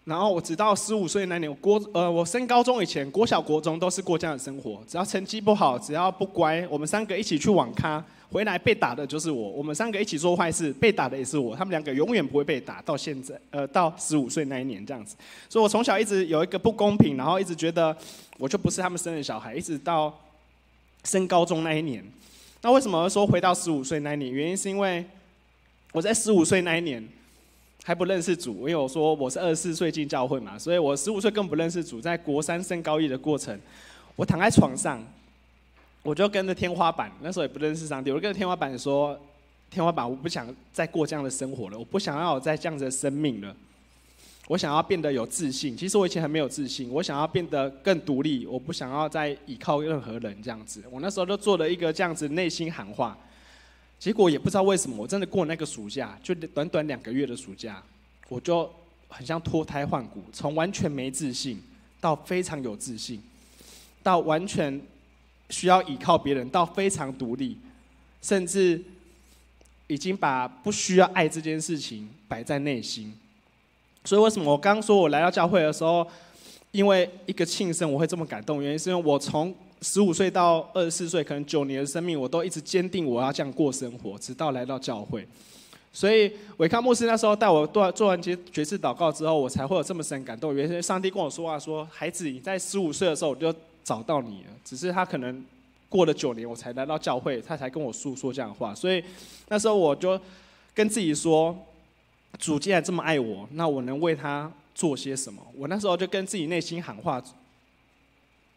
然后我直到15岁那年，我升高中以前，国小国中都是过这样的生活。只要成绩不好，只要不乖，我们3个一起去网咖，回来被打的就是我。我们3个一起做坏事，被打的也是我。他们2个永远不会被打，到现在，到15岁那一年这样子。所以我从小一直有一个不公平，然后一直觉得我就不是他们生的小孩，一直到升高中那一年。那为什么说回到15岁那一年？原因是因为我在15岁那一年还不认识主，因为我说我是24岁进教会嘛，所以我15岁更不认识主。在国3升高1的过程，我躺在床上，我就跟着天花板，那时候也不认识上帝，我就跟着天花板说：“天花板，我不想再过这样的生活了，我不想要有再这样子的生命了。我想要变得有自信。其实我以前很没有自信，我想要变得更独立，我不想要再依靠任何人这样子。我那时候就做了一个这样子内心喊话，结果也不知道为什么，我真的过那个暑假，就短短2个月的暑假，我就很像脱胎换骨，从完全没自信到非常有自信，到完全需要依靠别人，到非常独立，甚至已经把不需要爱这件事情摆在内心。所以为什么我刚刚说我来到教会的时候，因为一个庆生我会这么感动，原因是因为我从15岁到24岁，可能9年的生命，我都一直坚定我要这样过生活，直到来到教会。所以伟康牧师那时候带我做完决志祷告之后，我才会有这么深感动。原来上帝跟我说话说：“孩子，你在15岁的时候我就找到你了，只是他可能过了9年我才来到教会，他才跟我诉说这样的话。”所以那时候我就跟自己说，主既然这么爱我，那我能为他做些什么？我那时候就跟自己内心喊话，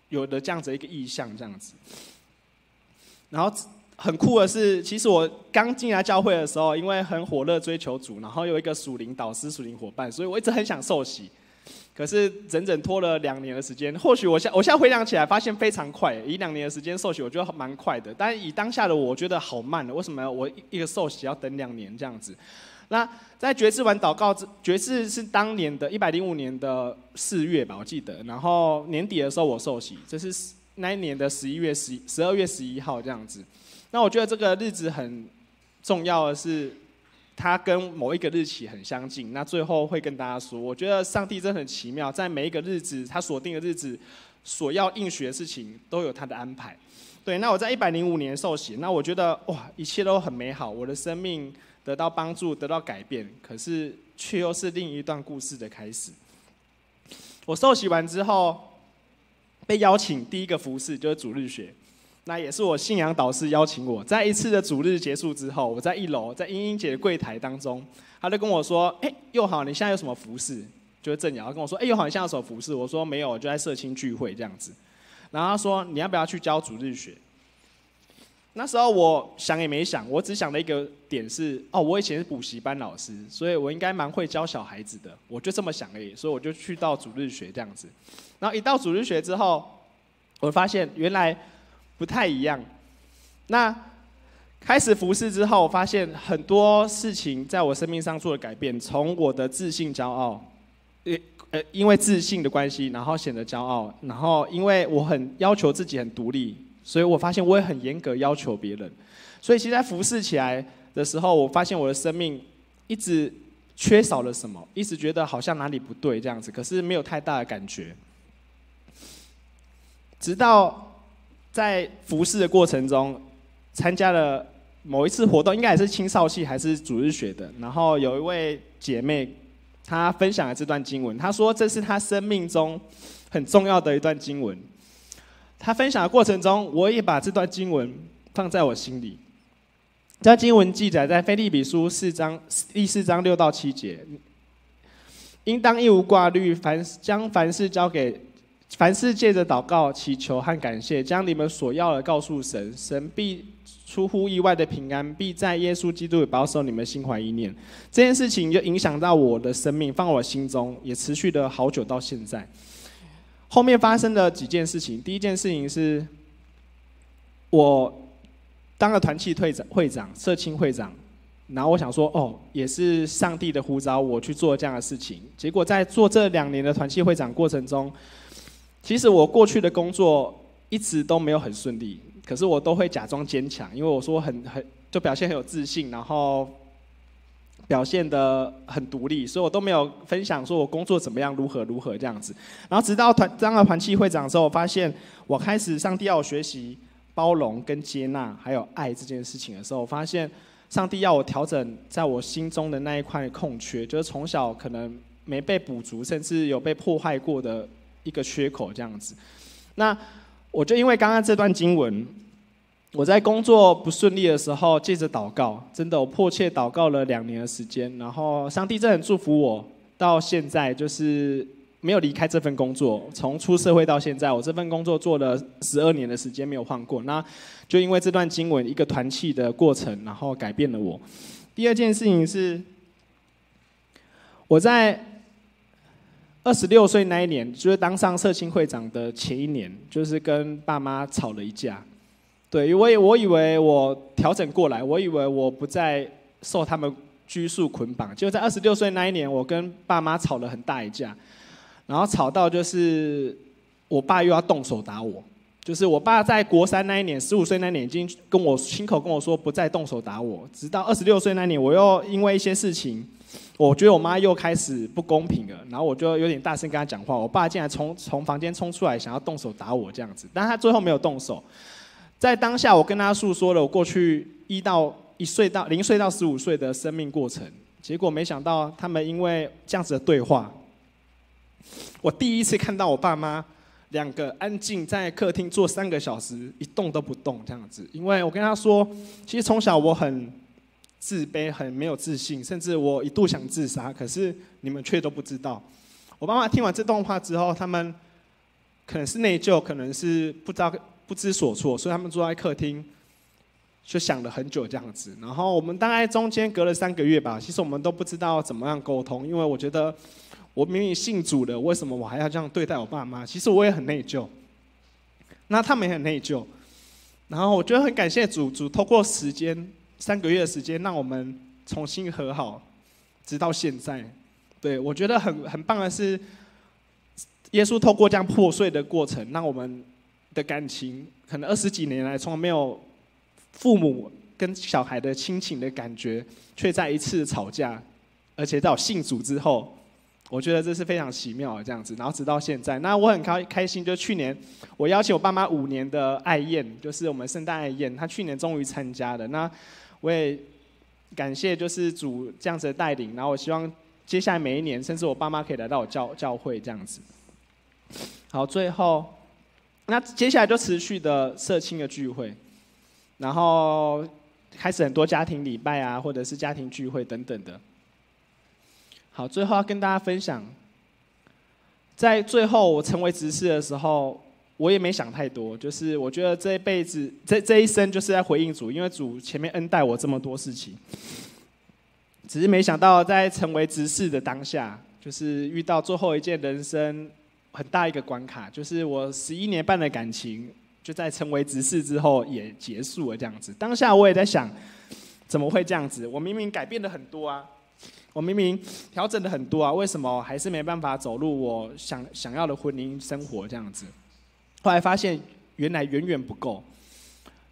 有的这样子一个意向这样子。然后很酷的是，其实我刚进来教会的时候，因为很火热追求主，然后有一个属灵导师、属灵伙伴，所以我一直很想受洗。可是整整拖了2年的时间，或许我现在回想起来，发现非常快，以2年的时间受洗，我觉得蛮快的。但是以当下的我觉得好慢了，为什么我一个受洗要等2年这样子？那在决志完祷告，决志是当年的105年的4月吧，我记得。然后年底的时候我受洗，这是那一年的12月11号这样子。那我觉得这个日子很重要的是，它跟某一个日期很相近。那最后会跟大家说，我觉得上帝真的很奇妙，在每一个日子，他所定的日子，所要应许的事情都有他的安排。对，那我在105年受洗，那我觉得哇，一切都很美好，我的生命得到帮助，得到改变，可是却又是另一段故事的开始。我受洗完之后，被邀请第一个服事就是主日学，那也是我信仰导师邀请我。在一次的主日结束之后，我在1楼，在英英姐的柜台当中，他就跟我说：“佑豪，你现在有什么服事？”就是正瑶，他跟我说：“佑豪，你现在有什么服事？”我说：“没有，我就在社青聚会这样子。”然后他说：“你要不要去教主日学？”那时候我想也没想，我只想的一个点是，我以前是补习班老师，所以我应该蛮会教小孩子的，我就这么想而已，所以我就去到主日学这样子。然后一到主日学之后，我发现原来不太一样。那开始服事之后，我发现很多事情在我生命上做了改变，从我的自信骄傲，因为自信的关系，然后显得骄傲，然后因为我很要求自己很独立，所以我发现我也很严格要求别人。所以其实在服事起来的时候，我发现我的生命一直缺少了什么，一直觉得好像哪里不对这样子，可是没有太大的感觉。直到在服事的过程中，参加了某一次活动，应该也是青少系还是主日学的，然后有一位姐妹，她分享了这段经文，她说这是她生命中很重要的一段经文。她分享的过程中，我也把这段经文放在我心里。这段经文记载在腓立比书第4章6到7节，应当一无挂虑，将凡事交给。凡事借着祷告、祈求和感谢，将你们所要的告诉神，神必出乎意外的平安，必在耶稣基督里保守你们心怀意念。这件事情就影响到我的生命，放我心中，也持续了好久到现在。后面发生了几件事情，第一件事情是，我当了团契会长、社青会长，然后我想说，也是上帝的呼召，我去做这样的事情。结果在做这2年的团契会长过程中，其实我过去的工作一直都没有很顺利，可是我都会假装坚强，因为我说就表现很有自信，然后表现得很独立，所以我都没有分享说我工作怎么样，如何这样子。然后直到当了团契会长之后，我发现我开始上帝要我学习包容跟接纳，还有爱这件事情的时候，我发现上帝要我调整在我心中的那一块空缺，就是从小可能没被补足，甚至有被破坏过的一个缺口这样子。那我就因为刚刚这段经文，我在工作不顺利的时候，借着祷告，真的我迫切祷告了2年的时间，然后上帝真的很祝福我，到现在就是没有离开这份工作，从出社会到现在，我这份工作做了12年的时间没有换过。那就因为这段经文一个团契的过程，然后改变了我。第二件事情是，我在26岁那一年，就是当上社青会长的前一年，就是跟爸妈吵了一架。对，我以为我调整过来，我以为我不再受他们拘束捆绑。就在26岁那一年，我跟爸妈吵了很大一架，然后吵到就是我爸又要动手打我。就是我爸在国3那一年，15岁那年已经亲口跟我说不再动手打我，直到26岁那年，我又因为一些事情，我觉得我妈又开始不公平了，然后我就有点大声跟她讲话，我爸竟然从房间冲出来想要动手打我这样子，但他最后没有动手。在当下，我跟他诉说了我过去0岁到15岁的生命过程，结果没想到他们因为这样子的对话，我第一次看到我爸妈2个安静在客厅坐3个小时，一动都不动这样子。因为我跟他说，其实从小我很自卑，很没有自信，甚至我一度想自杀，可是你们却都不知道。我爸妈听完这段话之后，他们可能是内疚，可能是不知所措，所以他们坐在客厅就想了很久这样子。然后我们大概中间隔了3个月吧，其实我们都不知道怎么样沟通，因为我觉得我明明信主了，为什么我还要这样对待我爸妈？其实我也很内疚，那他们也很内疚。然后我觉得很感谢主透过时间3个月的时间，让我们重新和好，直到现在。对，我觉得很棒的是，耶稣透过这样破碎的过程，让我们的感情可能20几年来从来没有父母跟小孩的亲情的感觉，却在一次吵架，而且在我信主之后，我觉得这是非常奇妙的这样子。然后直到现在，那我很开心，就去年我邀请我爸妈5年的爱宴，就是我们圣诞爱宴，他去年终于参加了。那我也感谢就是主这样子的带领，然后我希望接下来每一年，甚至我爸妈可以来到我教会这样子。好，最后，那接下来就持续的社青的聚会，然后开始很多家庭礼拜啊，或者是家庭聚会等等的。好，最后要跟大家分享，在最后我成为执事的时候，我也没想太多，就是我觉得这一辈子，这一生就是在回应主，因为主前面恩待我这么多事情，只是没想到在成为执事的当下，就是遇到最后一件人生很大一个关卡，就是我11年半的感情，就在成为执事之后也结束了这样子。当下我也在想，怎么会这样子？我明明改变了很多啊，我明明调整了很多啊，为什么还是没办法走入我想要的婚姻生活这样子？后来发现，原来远远不够。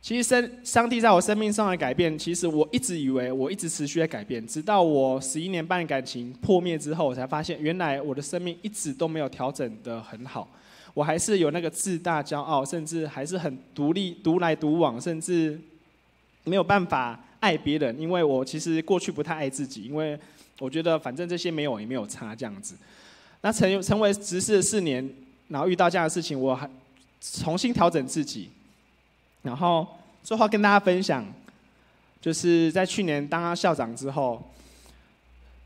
其实上帝在我生命上的改变，其实我一直以为我一直持续在改变，直到我11年半感情破灭之后，我才发现原来我的生命一直都没有调整得很好，我还是有那个自大骄傲，甚至还是很独立、独来独往，甚至没有办法爱别人，因为我其实过去不太爱自己，因为我觉得反正这些没有也没有差这样子。那成为执事4年，然后遇到这样的事情，我还重新调整自己。然后最后跟大家分享，就是在去年当校长之后，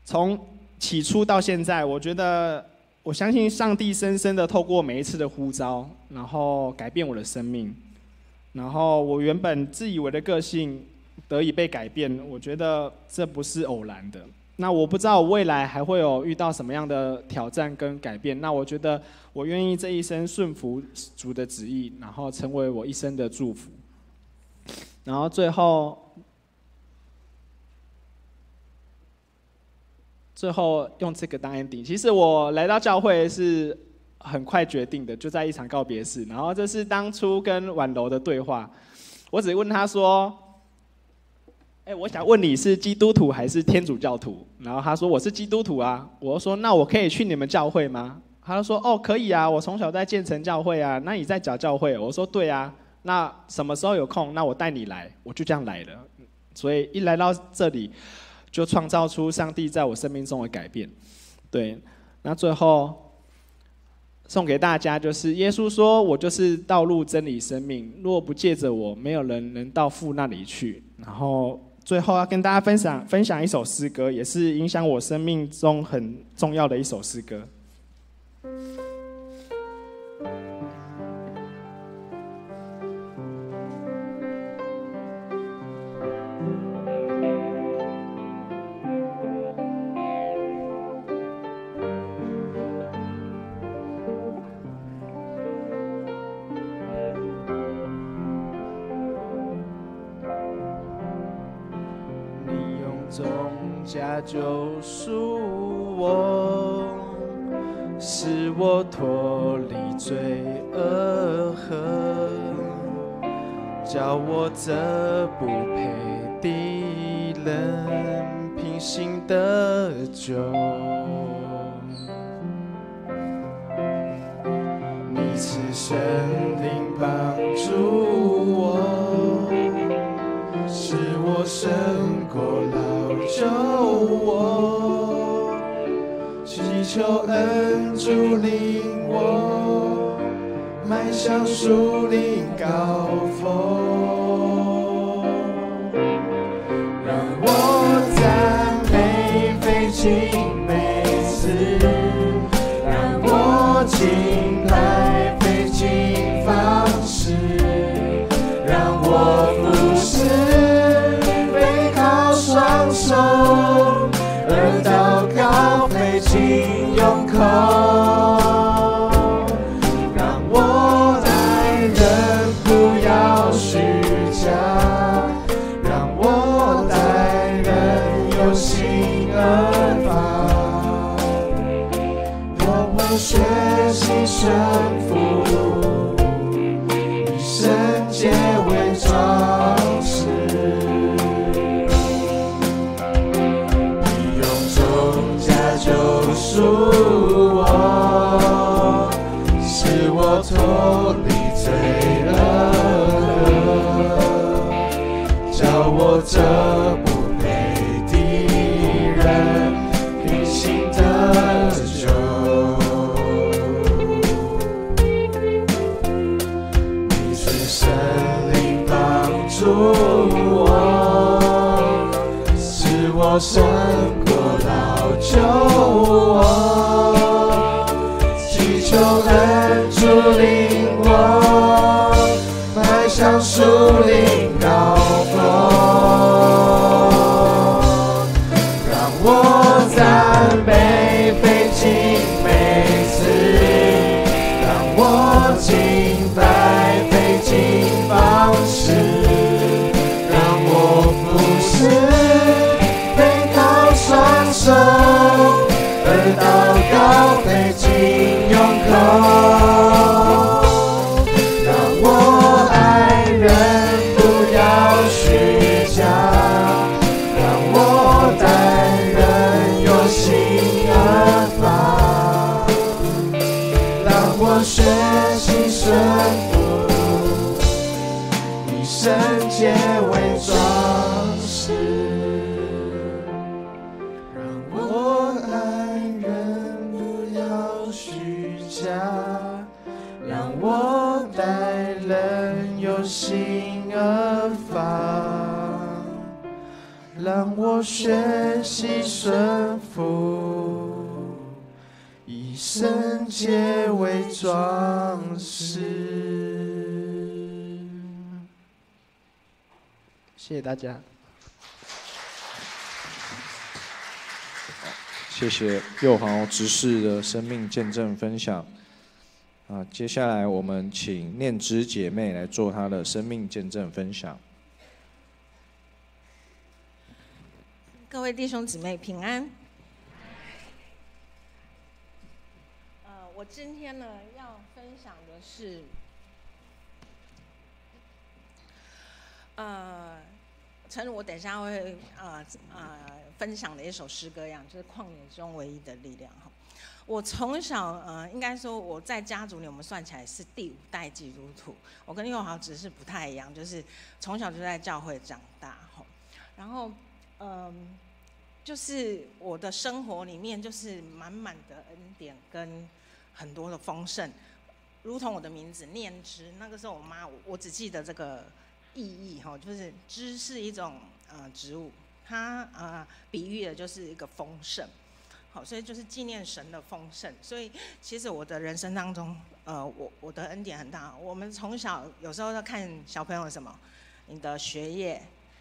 从起初到现在，我觉得我相信上帝深深的透过每一次的呼召，然后改变我的生命。然后我原本自以为的个性得以被改变，我觉得这不是偶然的。那我不知道我未来还会有遇到什么样的挑战跟改变，那我觉得我愿意这一生顺服主的旨意，然后成为我一生的祝福。然后最后用这个当 ending。其实我来到教会是很快决定的，就在一场告别式。然后这是当初跟婉柔的对话，我只问他说：“我想问你是基督徒还是天主教徒？”然后他说：“我是基督徒啊。”我说：“那我可以去你们教会吗？”他就说：“哦，可以啊，我从小在建成教会啊。那你在脚教会？”我说：“对啊。”那什么时候有空，那我带你来，我就这样来了。所以一来到这里，就创造出上帝在我生命中的改变。对，那最后送给大家就是耶稣说：“我就是道路、真理、生命，若不借着我，没有人能到父那里去。”然后最后要跟大家分享一首诗歌，也是影响我生命中很重要的一首诗歌。重价救赎我，使我脱离罪恶河，叫我这不配的人平心得救。你赐圣灵帮助我，使我胜过老救我，祈求恩主领我，迈向树林高峰，让我赞美费尽每次，让我敬拜费尽方式，让我服侍背靠双手，而祷告费尽用口，让我待人不要虚假，让我待人有心而发，我会学习顺服，以圣洁为装饰。你用重价救赎我，使我脱离罪恶，叫我这不配的人平心得救。你赐圣灵帮助我，使我胜过老救我，祈求恩主领我，迈向树林高峰，让我赞美费尽每次，让我敬拜费尽方式，让我服侍背靠双手，而祷告费尽用口，让我爱人不要虚假，让我待人有心而发，让我学习顺服，以圣洁为装饰，让我爱人不要虚假，让我待人有心而发，让我学习顺服，以圣洁为装饰。谢谢大家。谢谢佑豪执事的生命见证分享。接下来我们请念之姐妹来做她的生命见证分享。各位弟兄姊妹平安。我今天呢要分享的是，诚如我等一下会分享的一首诗歌一样，就是旷野中唯一的力量哈。我从小应该说我在家族里我们算起来是第5代基督徒，我跟佑豪只是不太一样，就是从小就在教会长大哈。然后就是我的生活里面就是满满的恩典跟很多的丰盛，如同我的名字念之。那个时候我妈我只记得这个意义哈，就是枝是一种植物，它比喻的就是一个丰盛。好，所以就是纪念神的丰盛。所以其实我的人生当中，我的恩典很大。我们从小有时候要看小朋友什么，你的学业，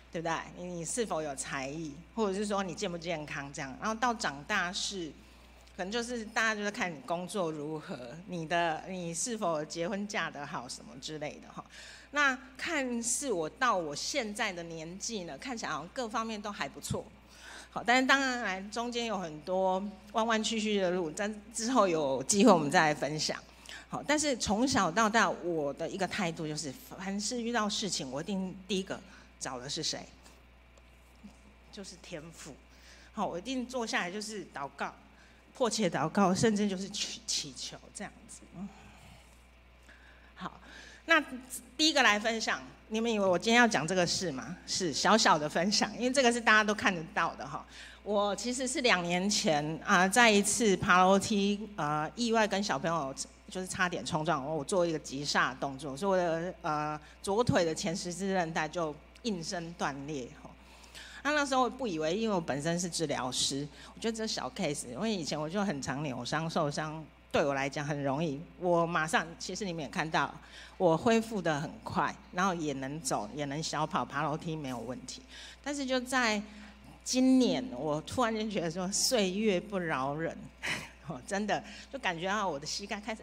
对不对？你是否有才艺，或者是说你健不健康这样。然后到长大是，可能就是大家就是看你工作如何，你是否结婚嫁得好什么之类的哈。那看似我到我现在的年纪呢，看起来好像各方面都还不错。好，但是当然中间有很多弯弯曲曲的路，但之后有机会我们再来分享。好，但是从小到大我的一个态度就是，凡是遇到事情，我一定第一个找的是谁？就是天父。好，我一定坐下来就是祷告，迫切祷告，甚至就是祈求这样子。好，那第一个来分享。你们以为我今天要讲这个事吗？是小小的分享，因为这个是大家都看得到的哈。我其实是2年前在一次爬楼梯意外跟小朋友就是差点冲撞，我做一个急刹动作，所以我的左腿的前十字韧带就应声断裂哈。那时候不以为，因为我本身是治疗师，我觉得这小 case， 因为以前我就很常扭伤受伤。对我来讲很容易，我马上其实你们也看到，我恢复得很快，然后也能走，也能小跑，爬楼梯没有问题。但是就在今年，我突然间觉得说岁月不饶人，真的就感觉到我的膝盖开始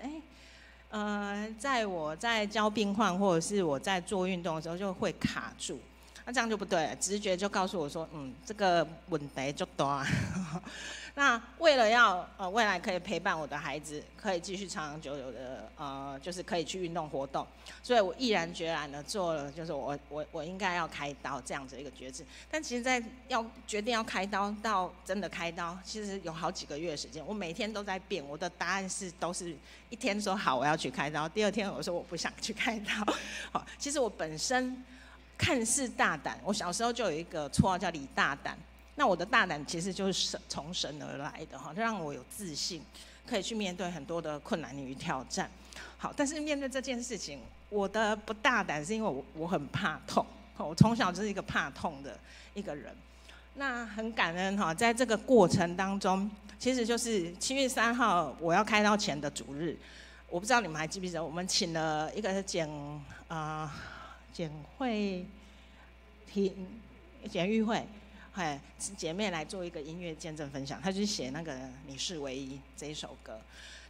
在我在教病患或者是我在做运动的时候就会卡住，那这样就不对了，直觉就告诉我说，这个问题就大。那为了要未来可以陪伴我的孩子，可以继续长长久久的就是可以去运动活动，所以我毅然决然的做了，就是我应该要开刀这样子一个决志。但其实在决定要开刀到真的开刀，其实有好几个月的时间，我每天都在变。我的答案都是一天说好我要去开刀，第二天我说我不想去开刀。好，其实我本身看似大胆，我小时候就有一个绰号叫李大胆。那我的大胆其实就是从神而来的哈，让我有自信，可以去面对很多的困难与挑战。好，但是面对这件事情，我的不大胆是因为我很怕痛，我从小就是一个怕痛的一个人。那很感恩哈，在这个过程当中，其实就是7月3号我要开刀前的主日，我不知道你们还记不记得，我们请了一个简育会。姐妹来做一个音乐见证分享，她就是写那个《你是唯一》这一首歌，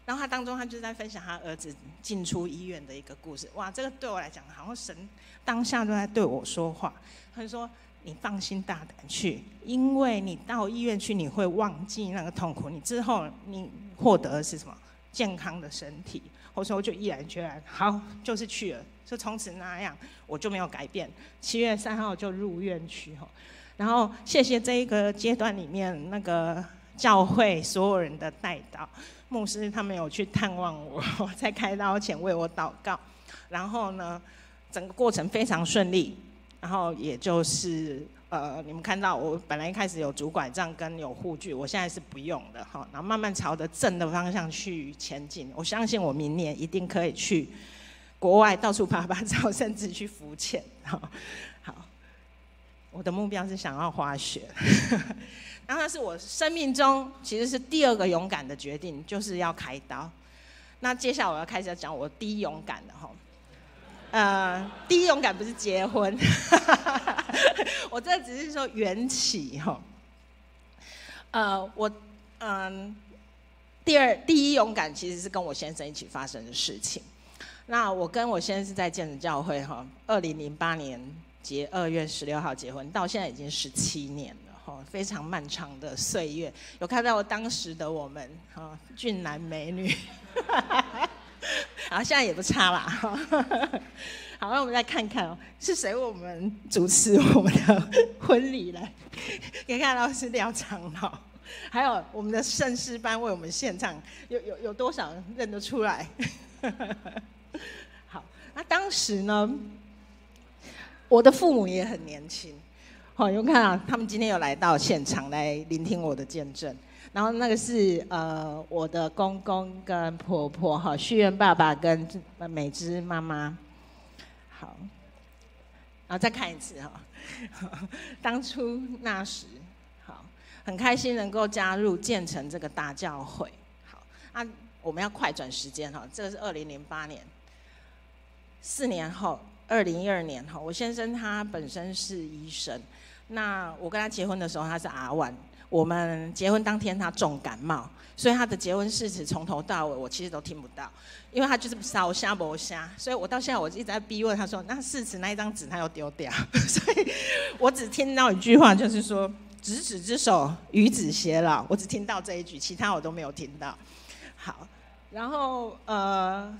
然后她当中她就在分享她儿子进出医院的一个故事。哇，这个对我来讲，好像神当下都在对我说话。他就说：“你放心大胆去，因为你到医院去，你会忘记那个痛苦，你之后你获得的是什么？健康的身体。”我说我就毅然决然，好，就是去了，就从此那样，我就没有改变。7月3号就入院去哈。然后谢谢这一个阶段里面那个教会所有人的带祷，牧师他们有去探望我，在开刀前为我祷告。然后呢，整个过程非常顺利。然后也就是你们看到我本来一开始有拄拐杖跟有护具，我现在是不用的哈。然后慢慢朝着正的方向去前进。我相信我明年一定可以去国外到处爬爬照，甚至去浮潜。好。我的目标是想要滑雪，然后那是我生命中其实是第2个勇敢的决定，就是要开刀。那接下来我要开始讲我第一勇敢的哈，第一勇敢不是结婚，我这只是说缘起哈。第一勇敢其实是跟我先生一起发生的事情。那我跟我先生是在建仁教会哈，2008年。2月16号结婚，到现在已经17年了，非常漫长的岁月。有看到当时的我们，俊男美女，然后现在也不差啦。好，那我们再看看是谁为我们主持我们的婚礼来？可以看到是廖长老，还有我们的圣诗班为我们献唱，有多少人认得出来？好，那当时呢？我的父母也很年轻，有看到他们今天有来到现场来聆听我的见证。然后那个是我的公公跟婆婆旭愿爸爸跟美芝妈妈。好，然后再看一次当初那时，好，很开心能够加入建成这个大教会。好，我们要快转时间哈，这个是2008年，4年后，2012年哈，我先生他本身是医生，那我跟他结婚的时候他是R1，我们结婚当天他重感冒，所以他的结婚誓词从头到尾我其实都听不到，因为他就是少瞎没瞎，所以我到现在我一直在逼问他说，那誓词那一张纸他要丢掉，所以我只听到一句话，就是说执子之手，与子偕老，我只听到这一句，其他我都没有听到。好。然后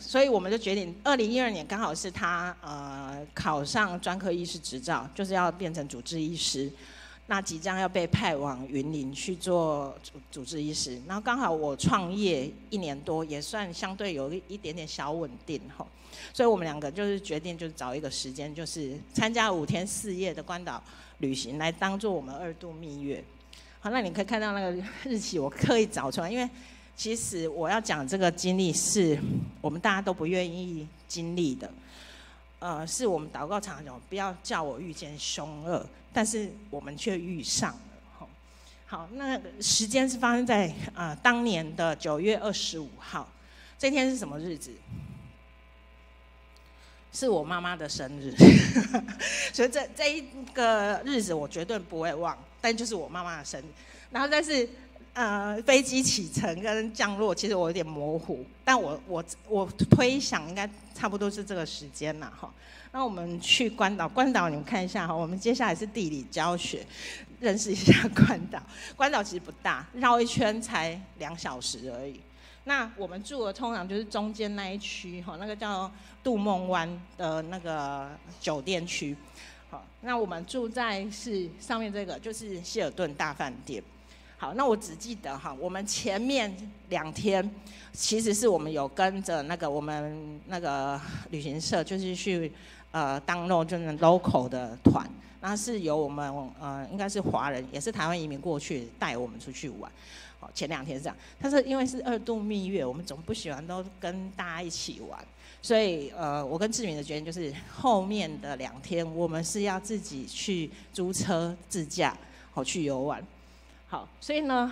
所以我们就决定，2012年刚好是他考上专科医师执照，就是要变成主治医师，那即将要被派往云林去做主治医师。然后刚好我创业1年多，也算相对有一点点小稳定哈，所以我们2个就是决定就是找一个时间，就是参加5天4夜的关岛旅行，来当做我们2度蜜月。好，那你可以看到那个日期，我刻意找出来，因为其实我要讲这个经历是我们大家都不愿意经历的，是我们祷告常讲，不要叫我遇见凶恶，但是我们却遇上了。好，那时间是发生在当年的9月25号，这天是什么日子？是我妈妈的生日，所以这一个日子我绝对不会忘，但就是我妈妈的生日。然后但是飞机启程跟降落，其实我有点模糊，但我推想应该差不多是这个时间啦哈。那我们去关岛，你们看一下哈，我们接下来是地理教学，认识一下关岛。关岛其实不大，绕一圈才2小时而已。那我们住的通常就是中间那一区哈，那个叫杜梦湾的那个酒店区。好，那我们住在是上面这个，就是希尔顿大饭店。好，那我只记得哈，我们前面2天其实是我们有跟着我们那个旅行社，就是去当就是 local 的团，然后是由我们应该是华人，也是台湾移民过去带我们出去玩。好，前2天是这样，但是因为是2度蜜月，我们总不喜欢都跟大家一起玩，所以我跟志明的决定就是后面的2天我们是要自己去租车自驾，好去游玩。好，所以呢，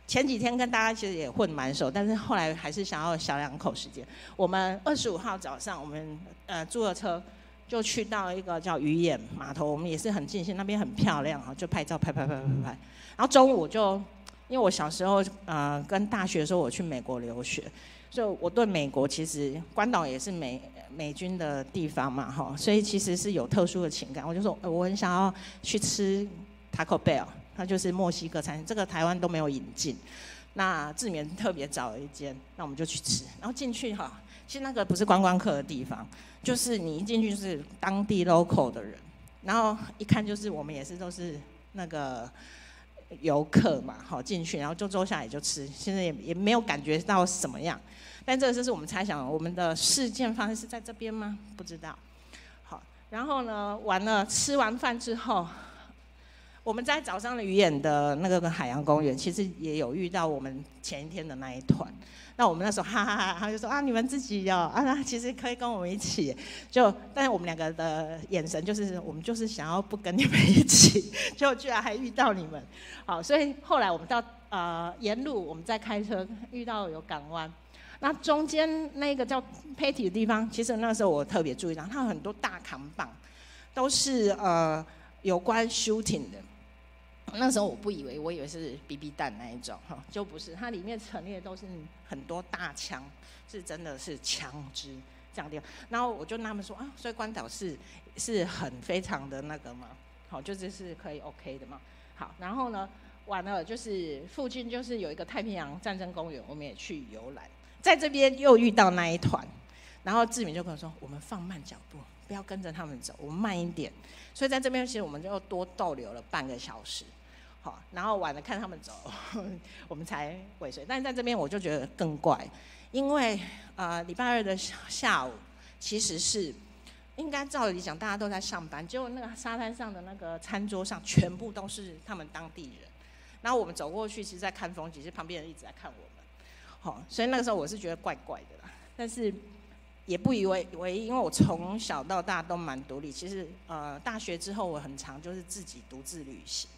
前几天跟大家其实也混蛮熟，但是后来还是想要小2口时间。我们25号早上，我们租了车就去到一个叫鱼眼码头，我们也是很尽兴，那边很漂亮啊，就拍照拍。然后中午就，因为我小时候跟大学的时候我去美国留学，所以我对美国其实关岛也是美军的地方嘛哈，所以其实是有特殊的情感。我就说我很想要去吃Taco Bell， 它就是墨西哥餐，这个台湾都没有引进。那志勉特别找了一间，那我们就去吃。然后进去哈，其实那个不是观光客的地方，就是你一进去就是当地 local 的人，然后一看就是我们也是都是那个游客嘛，好进去，然后就坐下来就吃，现在也没有感觉到什么样。但这个就是我们猜想，我们的事件发生是在这边吗？不知道。好，然后呢，吃完饭之后。我们在早上的鱼眼的那个海洋公园，其实也有遇到我们前一天的那一团。那我们那时候哈哈哈，他就说你们自己那其实可以跟我们一起。但是我们2个的眼神就是我们就是想要不跟你们一起，就居然还遇到你们。好，所以后来我们到沿路我们在开车遇到有港湾，那中间那个叫 Patty 的地方，其实那时候我特别注意到，它有很多大扛棒，都是有关 shooting 的。那时候我不以为，我以为是 BB 弹那一种哈，就不是，它里面陈列都是很多大枪，是真的是枪支这样的。然后我就纳闷说所以关岛是很非常的那个嘛，好，就是可以 OK 的嘛。好，然后呢，完了就是附近就是有一个太平洋战争公园，我们也去游览，在这边又遇到那一团，然后志明就跟我说，我们放慢脚步，不要跟着他们走，我们慢一点。所以在这边其实我们就多逗留了半个小时。好，然后晚了看他们走，我们才尾随。但是在这边我就觉得更怪，因为礼拜2的下午其实是应该照理讲大家都在上班，结果那个沙滩上的那个餐桌上全部都是他们当地人。然后我们走过去，其实在看风景，其实旁边人一直在看我们。好，所以那个时候我是觉得怪怪的啦，但是也不以为意，因为我从小到大都蛮独立。其实大学之后我很常就是自己独自旅行。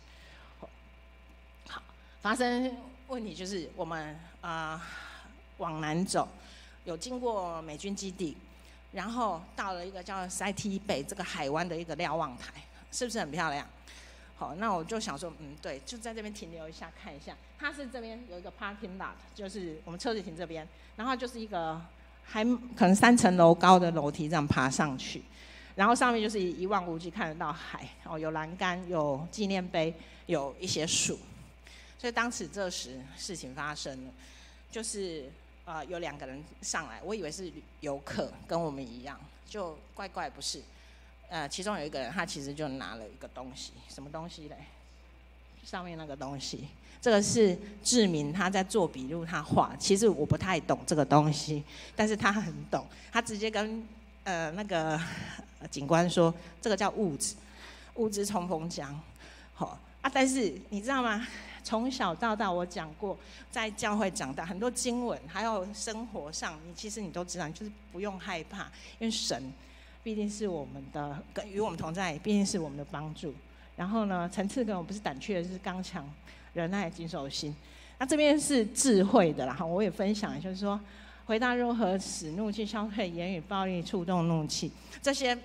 发生问题就是我们往南走，有经过美军基地，然后到了一个叫塞梯北这个海湾的一个瞭望台，是不是很漂亮？好，那我就想说，对，就在这边停留一下看一下。它是这边有一个 parking lot， 就是我们车子停这边，然后就是一个还可能3层楼高的楼梯这样爬上去，然后上面就是一望无际看得到海，有栏杆，有纪念碑，有一些树。所以当时这时事情发生了，就是有2个人上来，我以为是游客，跟我们一样，就怪不是。其中有一个人，他其实就拿了一个东西，什么东西嘞？上面那个东西，这个是志明他在做笔录，他画。其实我不太懂这个东西，但是他很懂，他直接跟那个警官说，这个叫物质冲锋枪。好但是你知道吗？从小到大我讲过，在教会长大，很多经文还有生活上，其实你都知道，你就是不用害怕，因为神必定是我们的，与我们同在，必定是我们的帮助。然后呢，层次跟我不是胆怯，是刚强、忍耐、谨守心。那这边是智慧的啦，我也分享，就是说，回答如何使怒气消退，言语暴力触动怒气，这些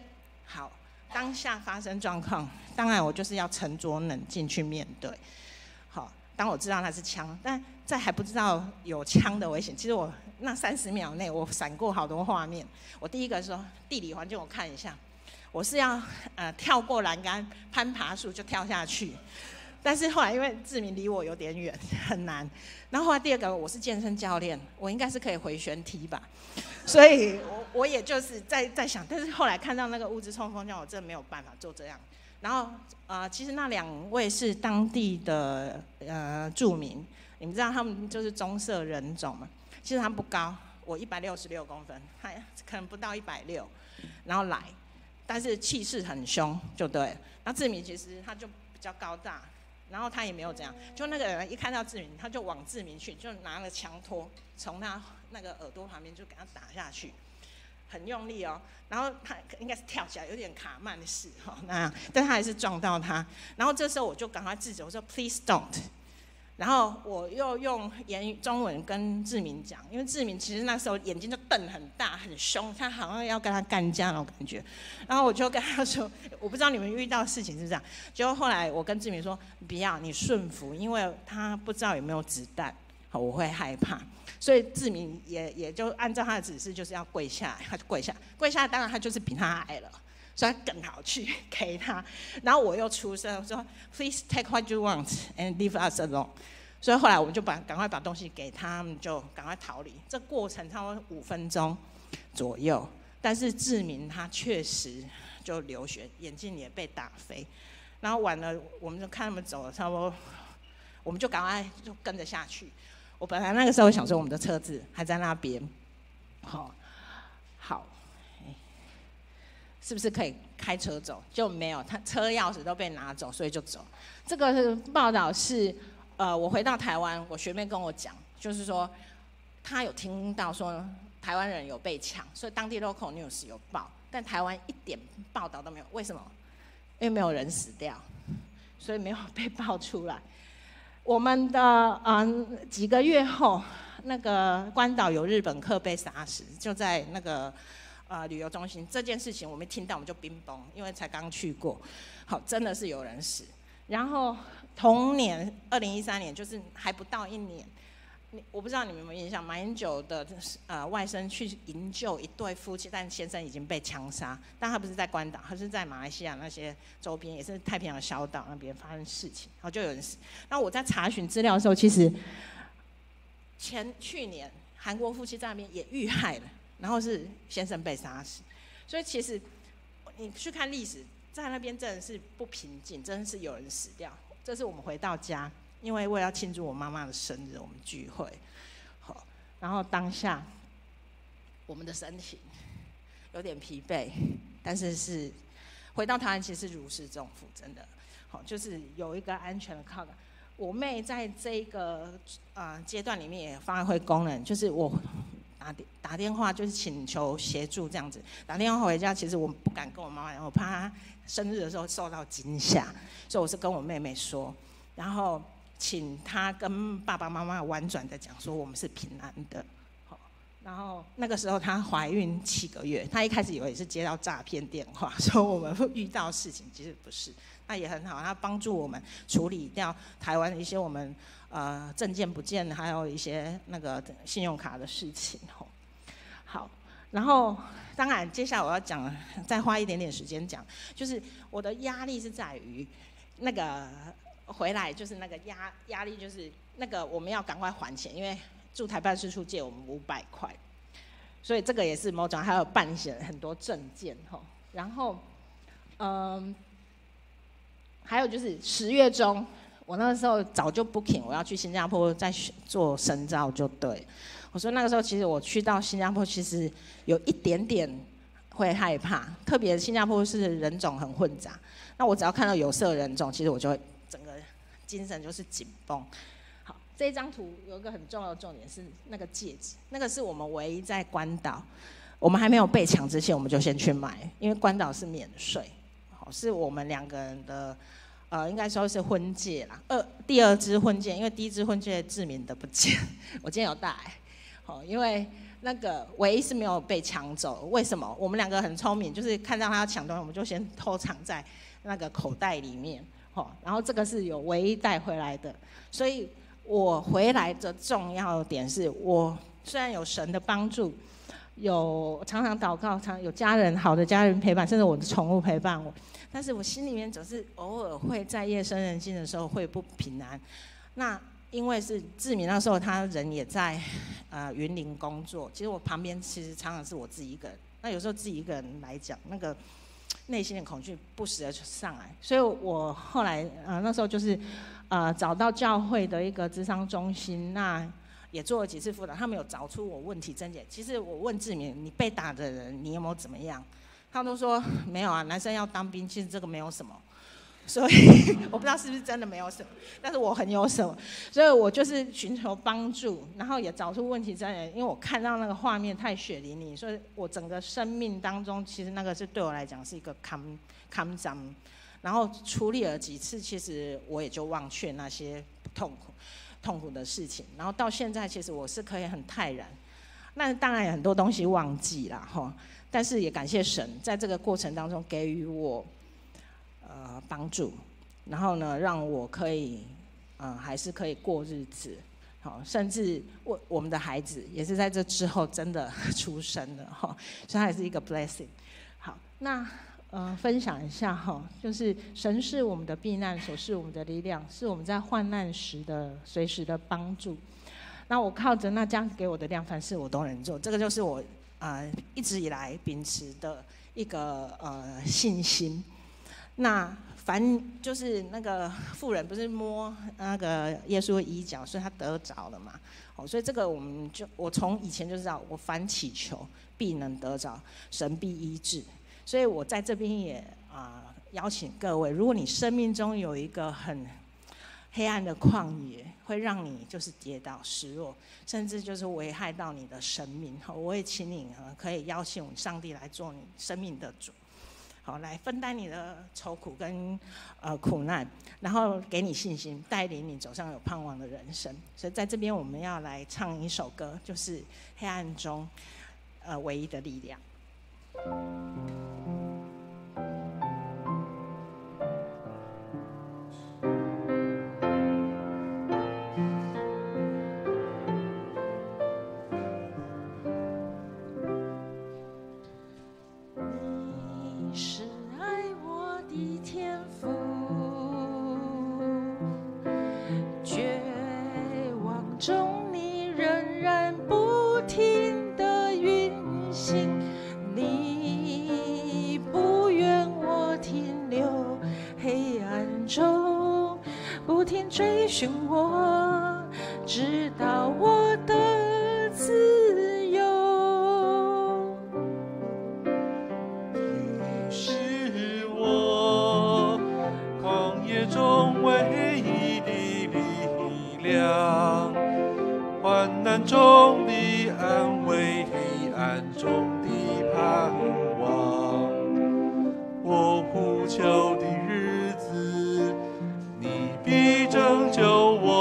好，当下发生状况，当然我就是要沉着冷静去面对。好，当我知道那是枪，但在还不知道有枪的危险，其实我那30秒内我闪过好多画面。我第一个说地理环境我看一下，我是要跳过栏杆攀爬树就跳下去，但是后来因为志明离我有点远，很难。然后后来第2个我是健身教练，我应该是可以回旋踢吧，所以我也就是在想，但是后来看到那个物质冲锋枪，我真的没有办法做这样。然后其实那2位是当地的住民，你们知道他们就是棕色人种嘛，其实他们不高，我166公分，他可能不到160，然后来，但是气势很凶就对了。那志明其实他就比较高大，然后他也没有这样，就那个人一看到志明，他就往志明去，就拿了枪托从他那个耳朵旁边就给他打下去，很用力哦。然后他应该是跳起来，有点卡慢的事那样，但他还是撞到他。然后这时候我就赶快制止，我说 Please don't。然后我又用中文跟志明讲，因为志明其实那时候眼睛就瞪很大很凶，他好像要跟他干架那种感觉。然后我就跟他说，我不知道你们遇到的事情是这样。结果后来我跟志明说，不要，你顺服，因为他不知道有没有子弹，我会害怕。所以志明也就按照他的指示，就是要跪下来，他就跪下，当然他就是比他矮了。所以他更好去给他，然后我又出声说 ，Please take what you want and leave us alone。所以后来我们就赶快把东西给他们，就赶快逃离。这过程差不多5分钟左右，但是志明他确实就流血，眼镜也被打飞。然后完了，我们就看他们走了，差不多，我们就赶快就跟着下去。我本来那个时候想说，我们的车子还在那边，好。是不是可以开车走？就没有，他车钥匙都被拿走，所以就走。这个报道是，我回到台湾，我学妹跟我讲，就是说，她有听到说台湾人有被抢，所以当地 local news 有报，但台湾一点报道都没有。为什么？因为没有人死掉，所以没有被爆出来。我们的几个月后，那个关岛有日本客被杀死，就在那个。旅游中心这件事情我们听到我们就冰崩，因为才刚去过，好，真的是有人死。然后同年2013年，就是还不到1年，我不知道你们有没有印象，马英九的外甥去营救一对夫妻，但先生已经被枪杀，但他不是在关岛，他是在马来西亚那些周边，也是太平洋小岛那边发生事情，然后就有人死。那我在查询资料的时候，其实去年韩国夫妻在那边也遇害了。然后是先生被杀死，所以其实你去看历史，在那边真的是不平静，真的是有人死掉。这是我们回到家，因为我要庆祝我妈妈的生日，我们聚会，好，然后当下我们的身体有点疲惫，但是回到台湾其实如释重负，真的，好，就是有一个安全的靠港。我妹在这个阶段里面也发挥功能，就是我。打电话就是请求协助这样子，打电话回家，其实我不敢跟我妈妈讲，我怕她生日的时候受到惊吓，所以我是跟我妹妹说。然后请他跟爸爸妈妈婉转的讲说我们是平安的。然后那个时候她怀孕7个月，她一开始以为是接到诈骗电话，说我们会遇到事情，其实不是。那也很好，她帮助我们处理掉台湾的一些我们证件不见，还有一些那个信用卡的事情。好，然后当然接下来我要讲，再花一点点时间讲，就是我的压力是在于那个回来就是那个压力就是那个我们要赶快还钱，因为驻台办事处借我们500块，所以这个也是某种，还有办写很多证件哈。然后，还有就是10月中，我那个时候早就 booking， 我要去新加坡再做深造就对。我说那个时候其实我去到新加坡，其实有一点点会害怕，特别新加坡是人种很混杂，那我只要看到有色人种，其实我就会整个精神就是紧绷。这一张图有一个很重要的重点是那个戒指，那个是我们唯一在关岛，我们还没有被抢之前，我们就先去买，因为关岛是免税，是我们2个人的，应该说是婚戒啦，第2支婚戒，因为第1支婚戒志明的不见，我今天有带，因为那个唯一是没有被抢走，为什么？我们2个很聪明，就是看到他要抢东西，我们就先偷藏在那个口袋里面，然后这个是有唯一带回来的，所以。我回来的重要点是我虽然有神的帮助，有常常祷告，有家人好的家人陪伴，甚至我的宠物陪伴我，但是我心里面总是偶尔会在夜深人静的时候会不平安。那因为是志明那时候他人也在云林工作，其实我旁边其实常常是我自己一个人。那有时候自己一个人来讲，那个内心的恐惧不时的上来，所以我后来那时候就是。找到教会的一个諮商中心，那也做了几次辅导，他们有找出我问题症结。其实我问志明，你被打的人，你有没有怎么样？他都说没有啊，男生要当兵，其实这个没有什么。所以我不知道是不是真的没有什么，但是我很有什么，所以我就是寻求帮助，然后也找出问题症结。因为我看到那个画面太血淋淋，所以我整个生命当中，其实那个是对我来讲是一个坎章。然后处理了几次，其实我也就忘却那些痛苦的事情。然后到现在，其实我是可以很泰然。那当然有很多东西忘记了哈，但是也感谢神，在这个过程当中给予我帮助，然后呢，让我可以还是可以过日子。好，甚至我们的孩子也是在这之后真的出生了哈，所以它也是一个 blessing。好，那。分享一下哈，就是神是我们的避难所，是我们的力量，是我们在患难时的随时的帮助。那我靠着那将给我的量，凡事我都能做。这个就是我一直以来秉持的一个信心。那就是那个妇人不是摸那个耶稣的衣角，所以他得着了嘛。所以这个我从以前就知道，我凡祈求必能得着，神必医治。所以我在这边也邀请各位，如果你生命中有一个很黑暗的旷野，会让你就是跌倒失落，甚至就是危害到你的生命，我也请你可以邀请上帝来做你生命的主，好，来分担你的愁苦跟苦难，然后给你信心，带领你走上有盼望的人生。所以在这边我们要来唱一首歌，就是黑暗中唯一的力量。你是爱我的天父，绝望中你仍然不停地运行。你不愿我停留黑暗中，不停追寻我，直到我的自由。你是我旷野中唯一的力量，患难中的安慰，黑暗中盼望，我呼求的日子，你必拯救我。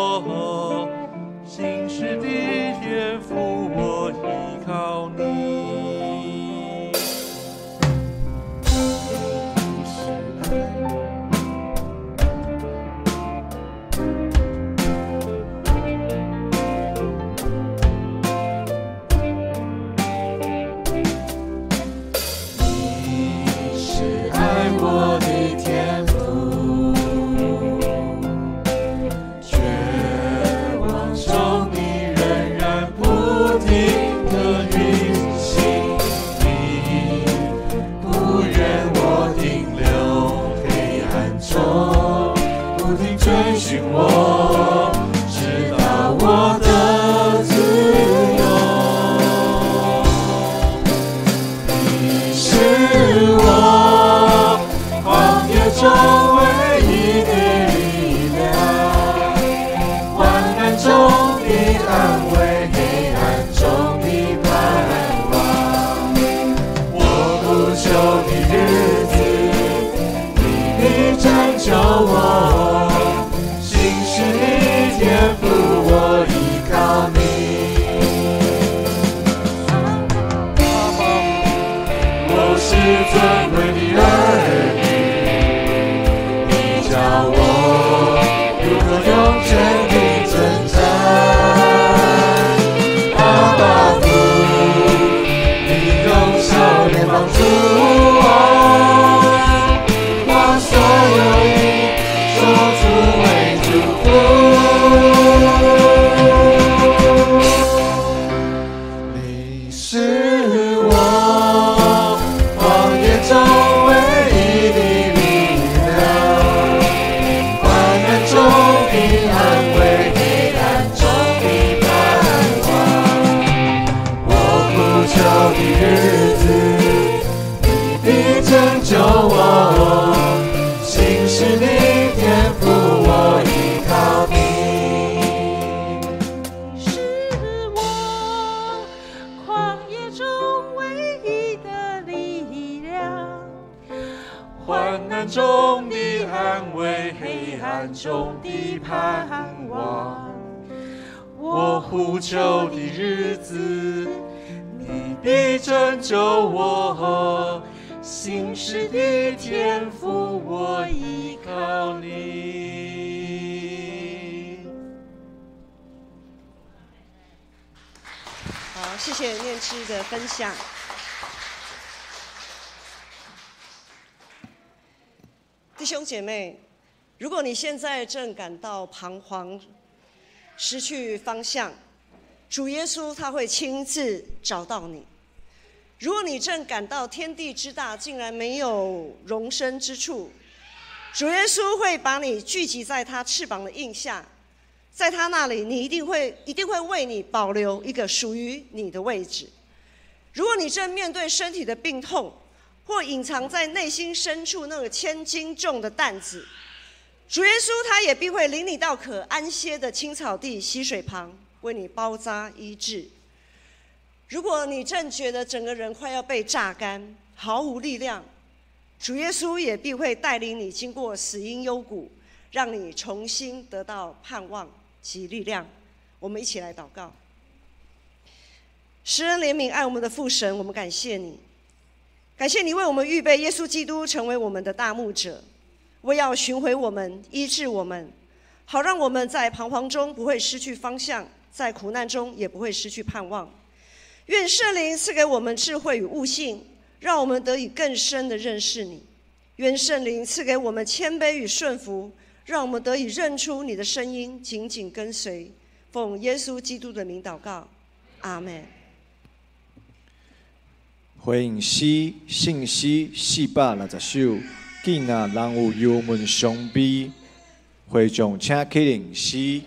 是尊贵的儿女，你教我如何用全力征战。阿爸父，你用笑脸帮助我，把所有意说出为祝福。你是我旷野中唯一的力量，患难中的安慰，黑暗中的盼望。我呼求的日子，你必拯救我，心是你天赋，我依靠你。是我旷野中唯一的力量，患难中的安慰，黑暗中的盼望。我呼求的日子，你必拯救我，心事的天赋，我依靠你。好，谢谢念诗的分享。弟兄姐妹，如果你现在正感到彷徨、失去方向，主耶稣他会亲自找到你。如果你正感到天地之大，竟然没有容身之处，主耶稣会把你聚集在他翅膀的荫下，在他那里，你一定会为你保留一个属于你的位置。如果你正面对身体的病痛，或隐藏在内心深处那个千斤重的担子，主耶稣他也必会领你到可安歇的青草地、溪水旁，为你包扎医治。如果你正觉得整个人快要被榨干，毫无力量，主耶稣也必会带领你经过死荫幽谷，让你重新得到盼望及力量。我们一起来祷告。施恩怜悯爱我们的父神，我们感谢你，感谢你为我们预备耶稣基督成为我们的大牧者，为要寻回我们，医治我们，好让我们在彷徨中不会失去方向，在苦难中也不会失去盼望。愿圣灵赐给我们智慧与悟性，让我们得以更深的认识你。愿圣灵赐给我们谦卑与顺服，让我们得以认出你的声音，紧紧跟随。奉耶稣基督的名祷告，阿们。回应诗信诗460首，既若人有忧闷伤悲，会众请起灵诗。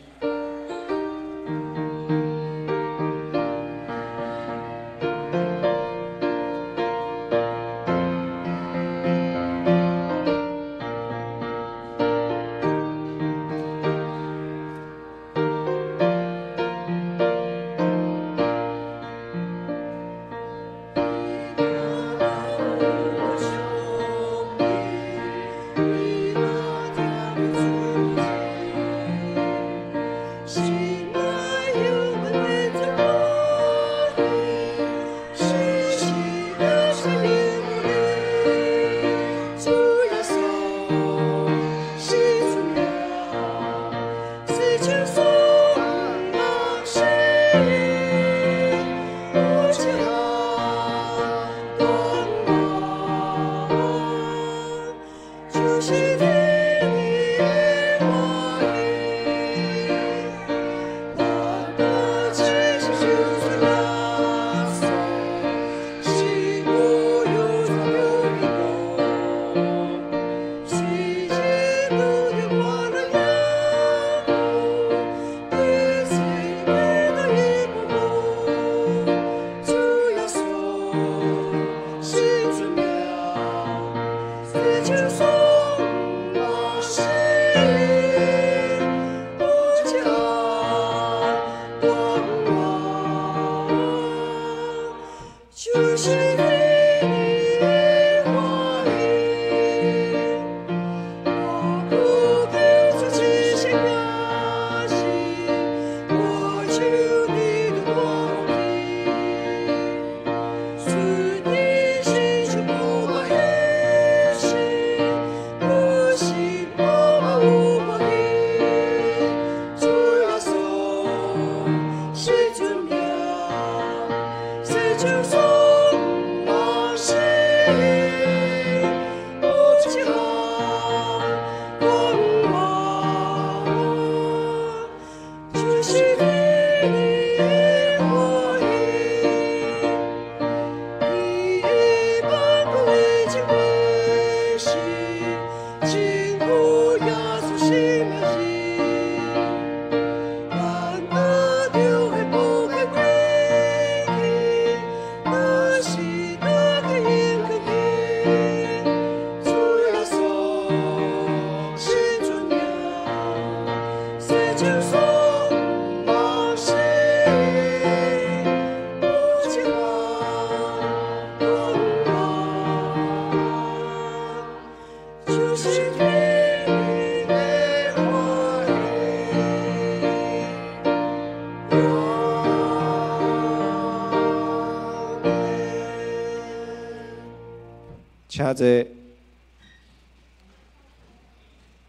请坐，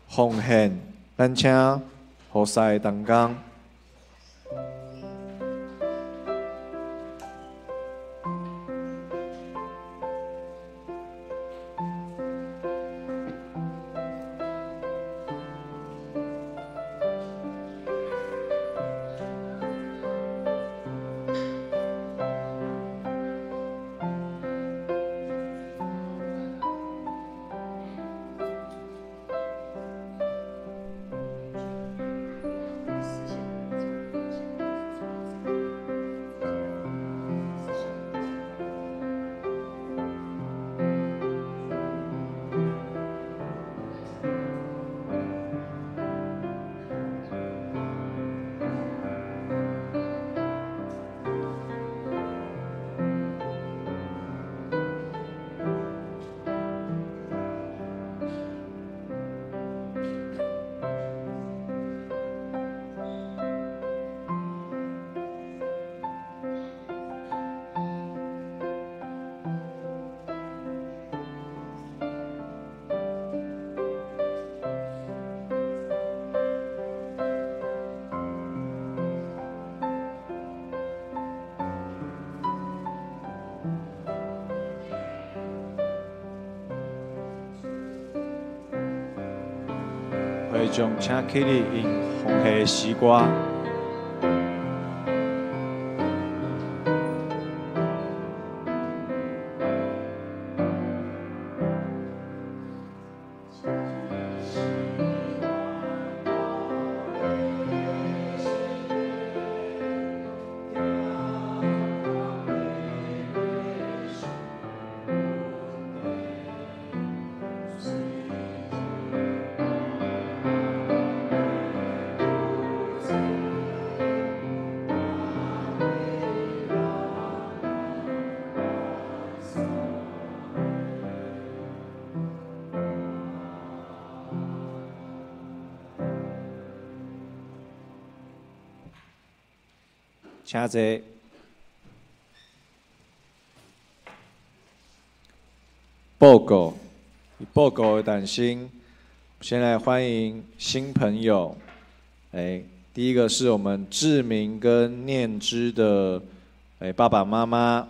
奉献，咱请菩萨同工。会众请起立，因奉献诗歌。请坐。报告的诞生，先来欢迎新朋友。第一个是我们志明跟念之的爸爸妈妈，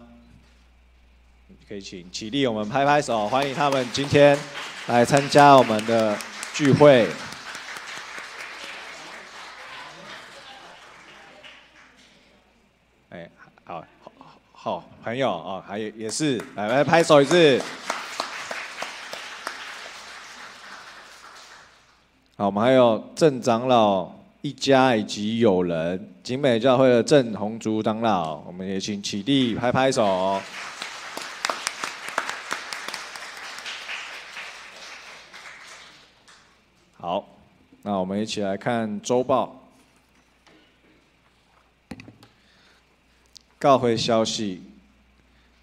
可以请起立，我们拍拍手，欢迎他们今天来参加我们的聚会。好朋友啊，还有也是来拍手一次。好，我们还有郑长老一家以及友人，景美教会的郑宏竹长老，我们也请起立拍拍手。好，那我们一起来看周报。教会消息：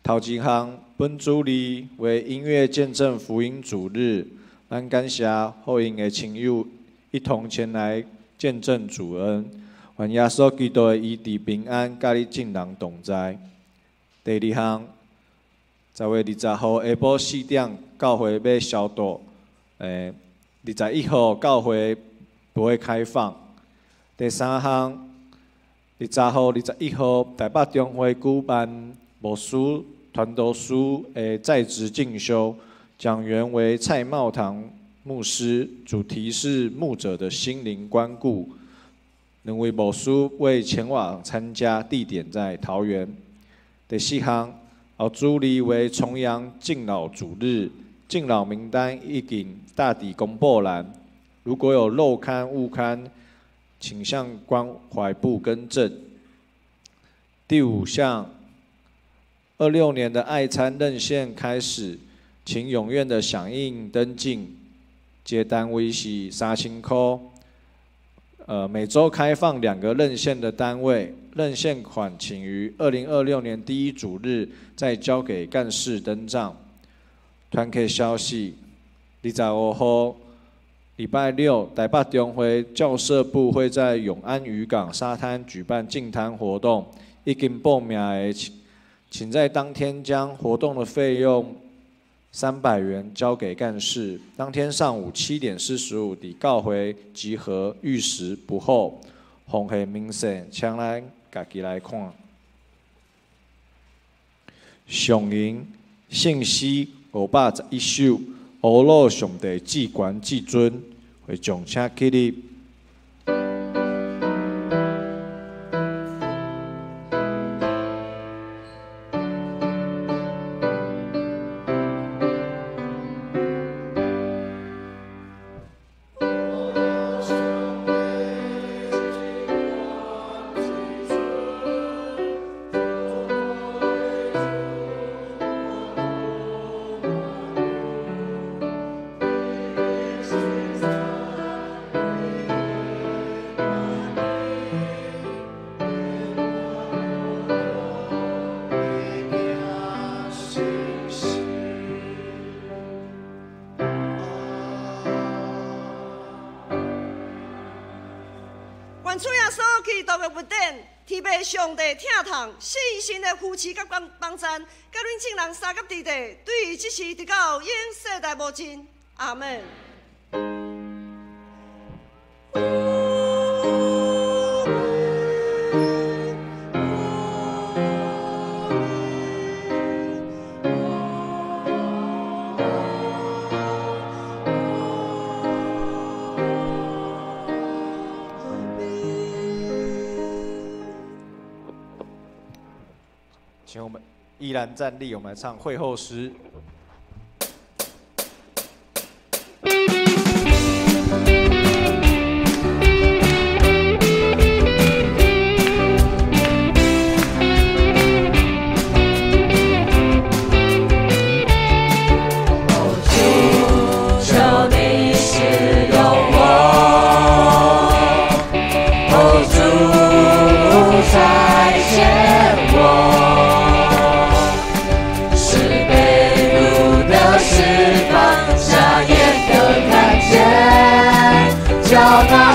头一项，本主日为音乐见证福音主日，咱感谢后因的亲友一同前来见证主恩，愿耶稣基督的医治平安，甲你众人同在。第二项，10月20号下晡4点，教会要消毒，21号教会不会开放。第三项。20号、21号，台北中会举办牧师传道书的在职进修，讲员为蔡茂堂牧师，主题是牧者的心灵关顾。两位牧师为前往参加，地点在桃园。第四项，后主理为重阳敬老主日，敬老名单已经大抵公布栏，如果有漏刊误刊，请向关怀部更正。第五项，26年的爱餐任线开始，请踊跃的响应登记，接单位是3000块。每周开放2个任线的单位，任线款请于2026年第1主日再交给干事登账。团契消息，25号礼拜六，台北中会教社部会在永安渔港沙滩举办净滩活动，已经报名的，请在当天将活动的费用300元交给干事。当天上午7点45分，教会集合，逾时不候，风气明显，请咱家己来看。上营信息511首，欧陆上帝至权至尊，会将请起立。愿主耶稣基督的恩典，天父上帝疼痛信心的夫妻甲帮赞，甲恁众人三甲地地，对于这事直到永世代无尽。阿门。请我们依然站立，我们来唱会后诗。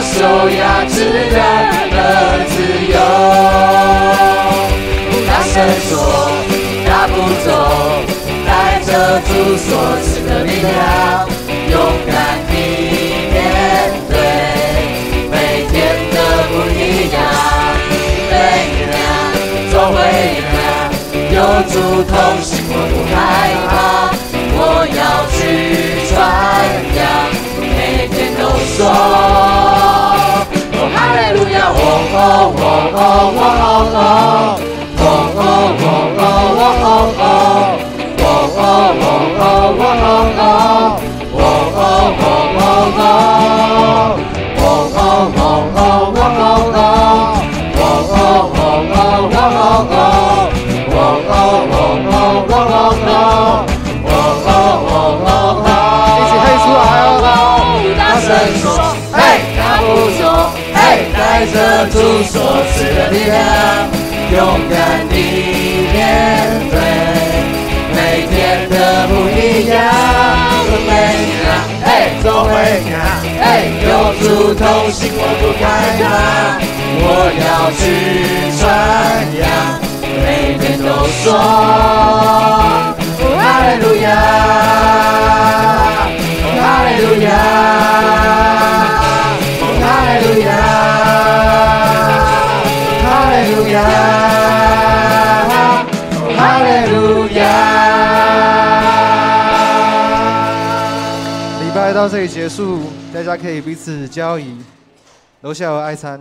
受压制的自由，大声说，大步走，带着主所赐的力量，勇敢地面对每天的不一样。每天总会有主同行，我不害怕，我要去传扬，每天都说。哈利路亚！哦哦哦哦哦哦哦哦哦哦哦哦哦哦哦一起嘿出来哦！大声说，嘿，大步走。带着主所赐的力量，勇敢地面对每天的不一样。每天总会有主同行，我不害怕，我要去传扬，每天都说哈利路亚，哈利路亚，哈利路亚。哈利路亚，哈利路亚。到这里结束，大家可以彼此交谊，楼下有爱餐。